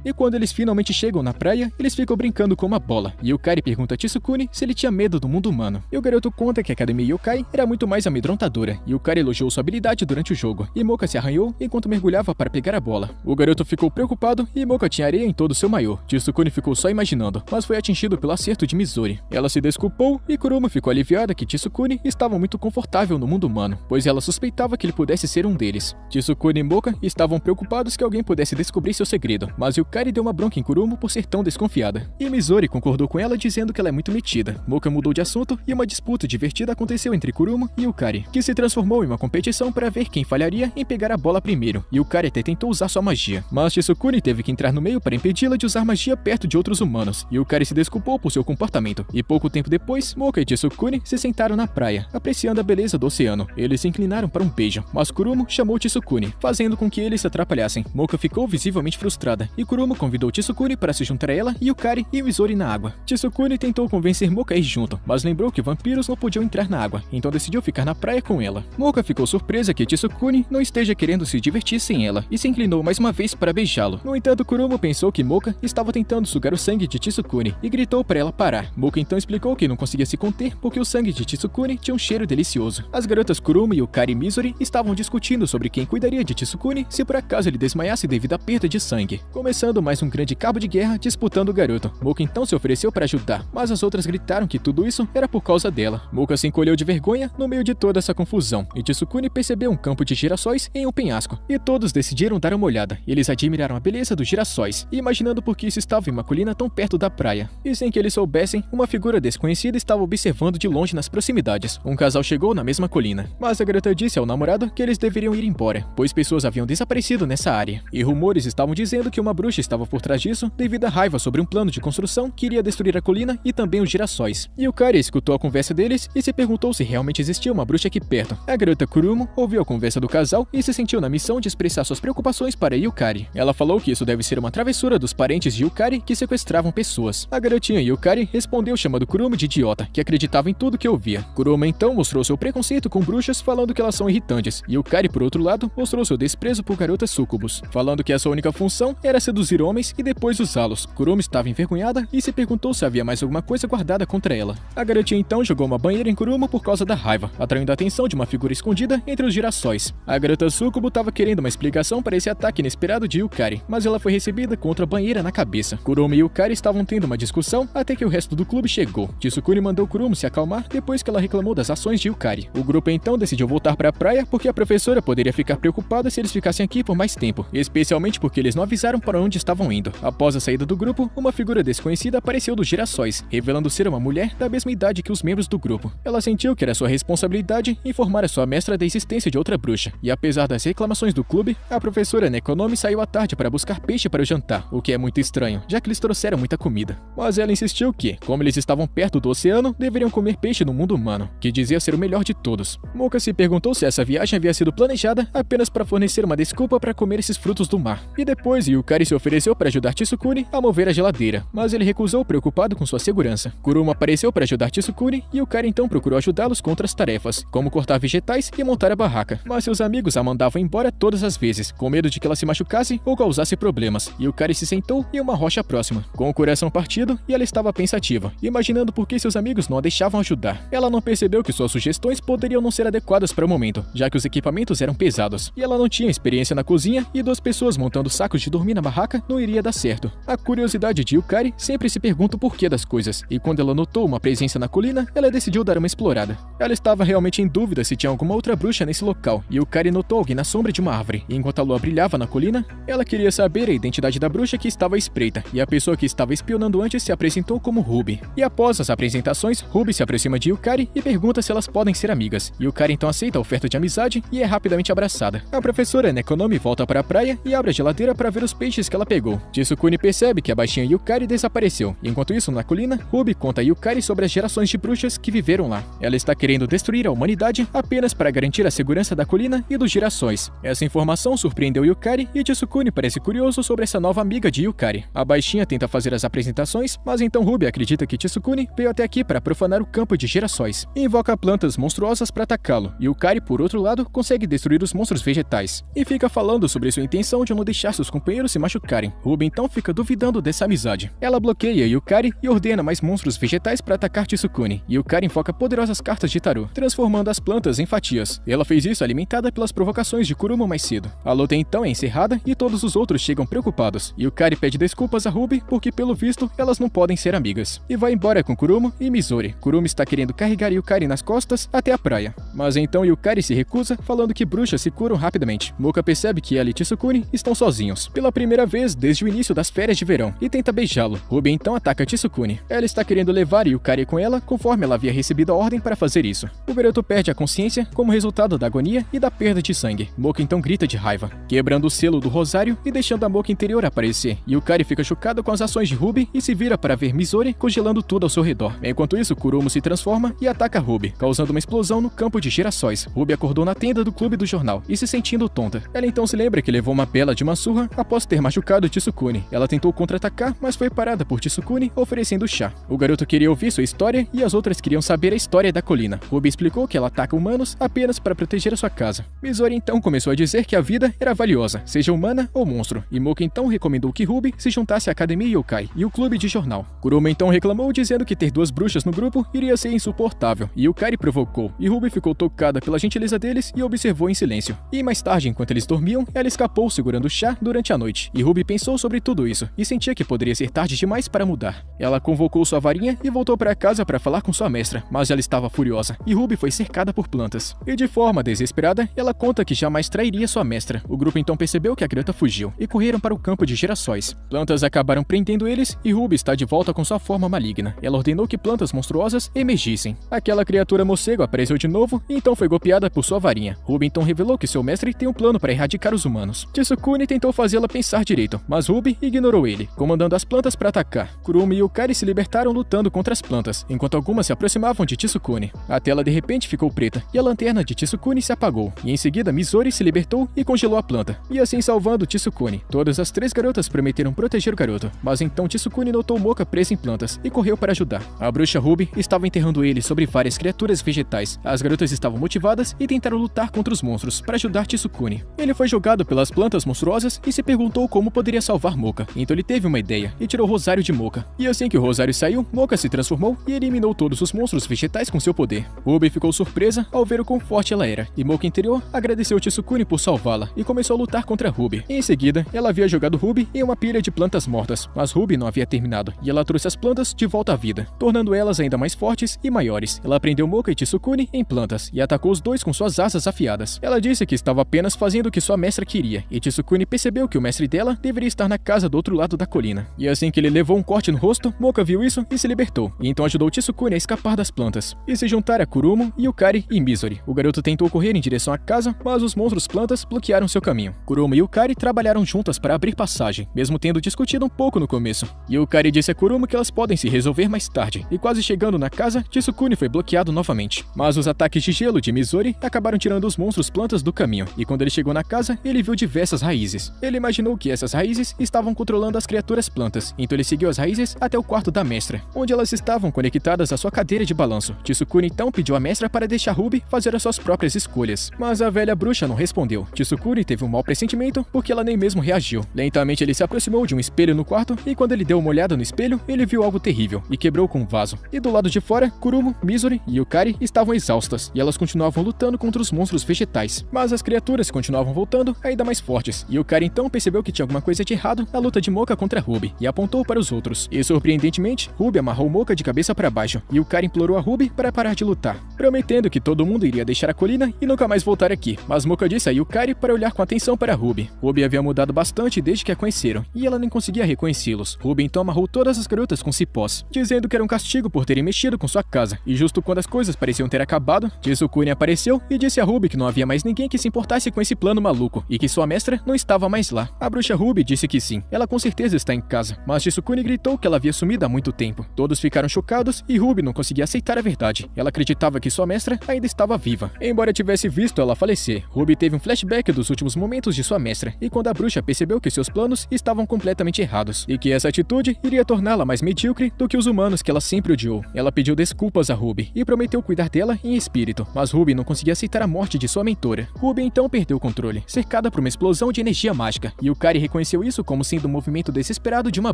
E quando eles finalmente chegam na praia, eles ficam brincando com uma bola, e Yukari pergunta a Tsukuni se ele tinha medo do mundo humano. E o garoto conta que a academia Yokai era muito mais amedrontadora, e Yukari elogiou sua habilidade durante o jogo, e Moka se arranhou enquanto mergulhava para pegar a bola. O garoto ficou preocupado, e Moka tinha areia em todo o seu maiô. Tsukuni ficou só imaginando, mas foi atingido pelo acerto de Mizori. Ela se desculpou, e Kurumo ficou aliviada que Tsukuni estava muito confortável no mundo humano, pois ela suspeitava que ele pudesse ser um deles. Tsukuni e Moka estavam preocupados que alguém pudesse descobrir seu segredo, mas Yukari deu uma bronca em Kurumo por ser tão desconfiada. E Mizori concordou com ela, dizendo que ela é muito metida. Moka mudou de assunto e uma disputa divertida aconteceu entre Kurumo e Yukari, que se transformou em uma competição para ver quem falharia em pegar a bola primeiro. Yukari até tentou usar sua magia, mas Tsukuni teve que entrar no meio para impedi-la de usar magia perto de outros humanos. Yukari se desculpou por seu comportamento, e pouco tempo depois, Moka e Tsukuni se sentaram na praia, apreciando a beleza do oceano. Eles se inclinaram para um beijo, mas Kurumo chamou Tsukuni, fazendo com que eles se atrapalhassem. Moka ficou visivelmente frustrada, e Kurumo Kurumo convidou Tsukuni para se juntar a ela, Yukari e Mizori na água. Tsukuni tentou convencer Moka a ir junto, mas lembrou que vampiros não podiam entrar na água, então decidiu ficar na praia com ela. Moka ficou surpresa que Tsukuni não esteja querendo se divertir sem ela, e se inclinou mais uma vez para beijá-lo. No entanto, Kurumo pensou que Moka estava tentando sugar o sangue de Tsukuni, e gritou para ela parar. Moka então explicou que não conseguia se conter porque o sangue de Tsukuni tinha um cheiro delicioso. As garotas Kurumo, Yukari e Mizori estavam discutindo sobre quem cuidaria de Tsukuni se por acaso ele desmaiasse devido à perda de sangue. Começando mais um grande cabo de guerra disputando o garoto. Moka então se ofereceu para ajudar, mas as outras gritaram que tudo isso era por causa dela. Moka se encolheu de vergonha no meio de toda essa confusão, e Tsukuni percebeu um campo de girassóis em um penhasco, e todos decidiram dar uma olhada. Eles admiraram a beleza dos girassóis, imaginando por que isso estava em uma colina tão perto da praia. E sem que eles soubessem, uma figura desconhecida estava observando de longe nas proximidades. Um casal chegou na mesma colina, mas a garota disse ao namorado que eles deveriam ir embora, pois pessoas haviam desaparecido nessa área. E rumores estavam dizendo que uma bruxa estava por trás disso devido à raiva sobre um plano de construção que iria destruir a colina e também os girassóis. Yukari escutou a conversa deles e se perguntou se realmente existia uma bruxa aqui perto. A garota Kurumo ouviu a conversa do casal e se sentiu na missão de expressar suas preocupações para Yukari. Ela falou que isso deve ser uma travessura dos parentes de Yukari que sequestravam pessoas. A garotinha Yukari respondeu chamando Kurumo de idiota, que acreditava em tudo que ouvia. Kurumo então mostrou seu preconceito com bruxas, falando que elas são irritantes. Yukari, por outro lado, mostrou seu desprezo por garotas súcubos, falando que a sua única função era seduzir homens e depois usá-los. Kurumo estava envergonhada e se perguntou se havia mais alguma coisa guardada contra ela. A garotinha então jogou uma banheira em Kurumo por causa da raiva, atraindo a atenção de uma figura escondida entre os girassóis. A garota súcubo estava querendo uma explicação para esse ataque inesperado de Yukari, mas ela foi recebida com outra banheira na cabeça. Kurumo e Yukari estavam tendo uma discussão até que o resto do clube chegou. Tsukuni mandou Kurumo se acalmar depois que ela reclamou das ações de Yukari. O grupo então decidiu voltar para a praia porque a professora poderia ficar preocupada se eles ficassem aqui por mais tempo, especialmente porque eles não avisaram para onde estavam indo. Após a saída do grupo, uma figura desconhecida apareceu dos girassóis, revelando ser uma mulher da mesma idade que os membros do grupo. Ela sentiu que era sua responsabilidade informar a sua mestra da existência de outra bruxa, e apesar das reclamações do clube, a professora Nekonomi saiu à tarde para buscar peixe para o jantar, o que é muito estranho, já que eles trouxeram muita comida. Mas ela insistiu que, como eles estavam perto do oceano, deveriam comer peixe no mundo humano, que dizia ser o melhor de todos. Moka se perguntou se essa viagem havia sido planejada apenas para fornecer uma desculpa para comer esses frutos do mar. E depois, Yukari se ofereceu para ajudar Tsukuni a mover a geladeira, mas ele recusou preocupado com sua segurança. Kurumo apareceu para ajudar Tsukuni e Yukari então procurou ajudá-los com outras tarefas, como cortar vegetais e montar a barraca. Mas seus amigos a mandavam embora todas as vezes, com medo de que ela se machucasse ou causasse problemas. Yukari se sentou em uma rocha próxima, com o coração partido, e ela estava pensativa, imaginando por que seus amigos não a deixavam ajudar. Ela não percebeu que suas sugestões poderiam não ser adequadas para o momento, já que os equipamentos eram pesados, e ela não tinha experiência na cozinha, e 2 pessoas montando sacos de dormir na barraca não iria dar certo. A curiosidade de Yukari sempre se pergunta o porquê das coisas, e quando ela notou uma presença na colina, ela decidiu dar uma explorada. Ela estava realmente em dúvida se tinha alguma outra bruxa nesse local, e Yukari notou alguém na sombra de uma árvore, e enquanto a lua brilhava na colina, ela queria saber a identidade da bruxa que estava à espreita, e a pessoa que estava espionando antes se apresentou como Ruby. E após as apresentações, Ruby se aproxima de Yukari e pergunta se elas podem ser amigas. Yukari então aceita a oferta de amizade e é rapidamente abraçada. A professora Nekonomi volta para a praia e abre a geladeira para ver os peixes que ela pegou. Tsukuni percebe que a baixinha Yukari desapareceu. Enquanto isso, na colina, Ruby conta a Yukari sobre as gerações de bruxas que viveram lá. Ela está querendo destruir a humanidade apenas para garantir a segurança da colina e dos girassóis. Essa informação surpreendeu Yukari e Tsukuni parece curioso sobre essa nova amiga de Yukari. A baixinha tenta fazer as apresentações, mas então Ruby acredita que Tsukuni veio até aqui para profanar o campo de girassóis e invoca plantas monstruosas para atacá-lo. Yukari, por outro lado, consegue destruir os monstros vegetais e fica falando sobre sua intenção de não deixar seus companheiros se machucarem. Ruby então fica duvidando dessa amizade. Ela bloqueia Yukari e ordena mais monstros vegetais para atacar Tsukuni. Yukari invoca poderosas cartas de tarô, transformando as plantas em fatias. Ela fez isso alimentada pelas provocações de Kurumo mais cedo. A luta então é encerrada e todos os outros chegam preocupados. Yukari pede desculpas a Ruby porque, pelo visto, elas não podem ser amigas. E vai embora com Kurumo e Mizori. Kurumo está querendo carregar Yukari nas costas até a praia. Mas então Yukari se recusa, falando que bruxas se curam rapidamente. Moka percebe que ela e Tsukuni estão sozinhos, pela primeira vez desde o início das férias de verão, e tenta beijá-lo. Ruby então ataca Tsukuni. Ela está querendo levar Yukari com ela, conforme ela havia recebido a ordem para fazer isso. O garoto perde a consciência como resultado da agonia e da perda de sangue. Moka então grita de raiva, quebrando o selo do rosário e deixando a Moka interior aparecer. Yukari fica chocada com as ações de Ruby e se vira para ver Mizori congelando tudo ao seu redor. Enquanto isso, Kurumo se transforma e ataca Ruby, causando uma explosão no campo de girassóis. Ruby acordou na tenda do clube do jornal e se sentindo tonta. Ela então se lembra que levou uma bela de uma surra após ter machucado chocado Tsukune. Ela tentou contra-atacar, mas foi parada por Tsukune oferecendo chá. O garoto queria ouvir sua história e as outras queriam saber a história da colina. Ruby explicou que ela ataca humanos apenas para proteger a sua casa. Misori então começou a dizer que a vida era valiosa, seja humana ou monstro, e Moka então recomendou que Ruby se juntasse à Academia Yokai e o clube de jornal. Kuruma então reclamou dizendo que ter duas bruxas no grupo iria ser insuportável, e Yukari provocou, e Ruby ficou tocada pela gentileza deles e observou em silêncio. E mais tarde, enquanto eles dormiam, ela escapou segurando o chá durante a noite, e Ruby pensou sobre tudo isso, e sentia que poderia ser tarde demais para mudar. Ela convocou sua varinha e voltou para casa para falar com sua mestra, mas ela estava furiosa, e Ruby foi cercada por plantas. E de forma desesperada, ela conta que jamais trairia sua mestra. O grupo então percebeu que a garota fugiu, e correram para o campo de girassóis. Plantas acabaram prendendo eles, e Ruby está de volta com sua forma maligna. Ela ordenou que plantas monstruosas emergissem. Aquela criatura morcego apareceu de novo, e então foi golpeada por sua varinha. Ruby então revelou que seu mestre tem um plano para erradicar os humanos. Tsukune tentou fazê-la pensar direito, mas Ruby ignorou ele, comandando as plantas para atacar. Kuruma e Yukari se libertaram lutando contra as plantas, enquanto algumas se aproximavam de Tsukune. A tela de repente ficou preta, e a lanterna de Tsukune se apagou, e em seguida Misori se libertou e congelou a planta, e assim salvando Tsukune. Todas as três garotas prometeram proteger o garoto, mas então Tsukune notou Moka presa em plantas e correu para ajudar. A bruxa Ruby estava enterrando ele sobre várias criaturas vegetais. As garotas estavam motivadas e tentaram lutar contra os monstros para ajudar Tsukune. Ele foi jogado pelas plantas monstruosas e se perguntou como poderia salvar Moka. Então ele teve uma ideia e tirou o rosário de Moka. E assim que o rosário saiu, Moka se transformou e eliminou todos os monstros vegetais com seu poder. Ruby ficou surpresa ao ver o quão forte ela era, e Moka interior agradeceu Tsukune por salvá-la e começou a lutar contra Ruby. Em seguida, ela havia jogado Ruby em uma pilha de plantas mortas, mas Ruby não havia terminado, e ela trouxe as plantas de volta à vida, tornando elas ainda mais fortes e maiores. Ela prendeu Moka e Tsukune em plantas e atacou os dois com suas asas afiadas. Ela disse que estava apenas fazendo o que sua mestra queria, e Tsukune percebeu que o mestre dela deveria estar na casa do outro lado da colina. E assim que ele levou um corte no rosto, Moka viu isso e se libertou, e então ajudou Tsukune a escapar das plantas e se juntar a Kurumo, Yukari e Misori. O garoto tentou correr em direção à casa, mas os monstros plantas bloquearam seu caminho. Kurumo e Yukari trabalharam juntas para abrir passagem, mesmo tendo discutido um pouco no começo. Yukari disse a Kurumo que elas podem se resolver mais tarde, e quase chegando na casa, Tsukune foi bloqueado novamente. Mas os ataques de gelo de Misori acabaram tirando os monstros plantas do caminho, e quando ele chegou na casa, ele viu diversas raízes. Ele imaginou que essas raízes estavam controlando as criaturas plantas, então ele seguiu as raízes até o quarto da mestra, onde elas estavam conectadas à sua cadeira de balanço. Tsukune então pediu à mestra para deixar Ruby fazer as suas próprias escolhas, mas a velha bruxa não respondeu. Tsukune teve um mau pressentimento porque ela nem mesmo reagiu. Lentamente ele se aproximou de um espelho no quarto, e quando ele deu uma olhada no espelho, ele viu algo terrível e quebrou com um vaso. E do lado de fora, Kurumo, Misori e Yukari estavam exaustas, e elas continuavam lutando contra os monstros vegetais. Mas as criaturas continuavam voltando ainda mais fortes, e Yukari então percebeu que tinha alguma coisa de errado na luta de Moka contra Ruby, e apontou para os outros. E surpreendentemente, Ruby amarrou Moka de cabeça para baixo, e Yukari implorou a Ruby para parar de lutar, prometendo que todo mundo iria deixar a colina e nunca mais voltar aqui. Mas Moka disse a Yukari para olhar com atenção para Ruby. Ruby havia mudado bastante desde que a conheceram, e ela nem conseguia reconhecê-los. Ruby então amarrou todas as garotas com cipós, dizendo que era um castigo por terem mexido com sua casa. E justo quando as coisas pareciam ter acabado, Tsukune apareceu e disse a Ruby que não havia mais ninguém que se importasse com esse plano maluco, e que sua mestra não estava mais lá. A bruxa Ruby disse que sim, ela com certeza está em casa, mas Tsukune gritou que ela havia sumido há muito tempo. Todos ficaram chocados e Ruby não conseguia aceitar a verdade. Ela acreditava que sua mestra ainda estava viva. Embora tivesse visto ela falecer, Ruby teve um flashback dos últimos momentos de sua mestra, e quando a bruxa percebeu que seus planos estavam completamente errados, e que essa atitude iria torná-la mais medíocre do que os humanos que ela sempre odiou. Ela pediu desculpas a Ruby e prometeu cuidar dela em espírito, mas Ruby não conseguia aceitar a morte de sua mentora. Ruby então perdeu o controle, cercada por uma explosão de energia mágica, e Yukari reconheceu isso como sendo um movimento desesperado de uma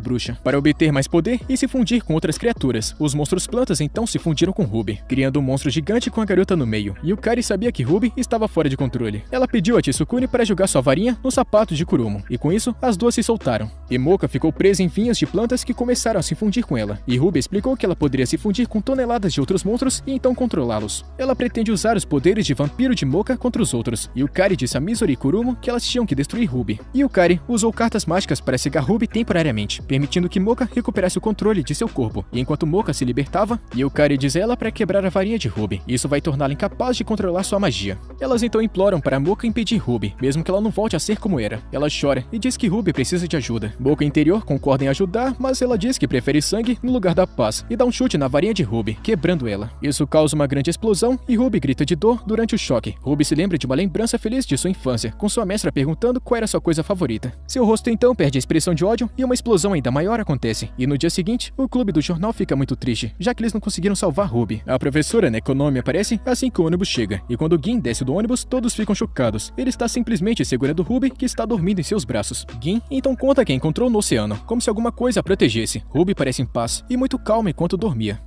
bruxa para obter mais poder e se fundir com outras criaturas. Os monstros plantas então se fundiram com Ruby, criando um monstro gigante com a garota no meio, e Yukari sabia que Ruby estava fora de controle. Ela pediu a Tsukune para jogar sua varinha no sapato de Kurumo, e com isso as duas se soltaram. E Moka ficou presa em vinhas de plantas que começaram a se fundir com ela, e Ruby explicou que ela poderia se fundir com toneladas de outros monstros e então controlá-los. Ela pretende usar os poderes de vampiro de Moka contra os outros, e Yukari disse a Misori e Kurumo que elas tinham que destruir Ruby. E Yukari usou cartas mágicas para cegar Ruby temporariamente, permitindo que Moka recuperasse o controle de seu corpo, e enquanto Moka se libertava, Yukari diz a ela para quebrar a varinha de Ruby. Ruby, e isso vai torná-la incapaz de controlar sua magia. Elas então imploram para Mocha impedir Ruby, mesmo que ela não volte a ser como era. Ela chora e diz que Ruby precisa de ajuda. Mocha interior concorda em ajudar, mas ela diz que prefere sangue no lugar da paz e dá um chute na varinha de Ruby, quebrando ela. Isso causa uma grande explosão e Ruby grita de dor durante o choque. Ruby se lembra de uma lembrança feliz de sua infância, com sua mestra perguntando qual era sua coisa favorita. Seu rosto então perde a expressão de ódio e uma explosão ainda maior acontece. E no dia seguinte, o clube do jornal fica muito triste, já que eles não conseguiram salvar Ruby. A professora Nekonomi aparece assim que o ônibus chega, e quando Gin desce do ônibus, todos ficam chocados. Ele está simplesmente segurando Ruby, que está dormindo em seus braços. Gin então conta que a encontrou no oceano, como se alguma coisa a protegesse. Ruby parece em paz e muito calma enquanto dormia.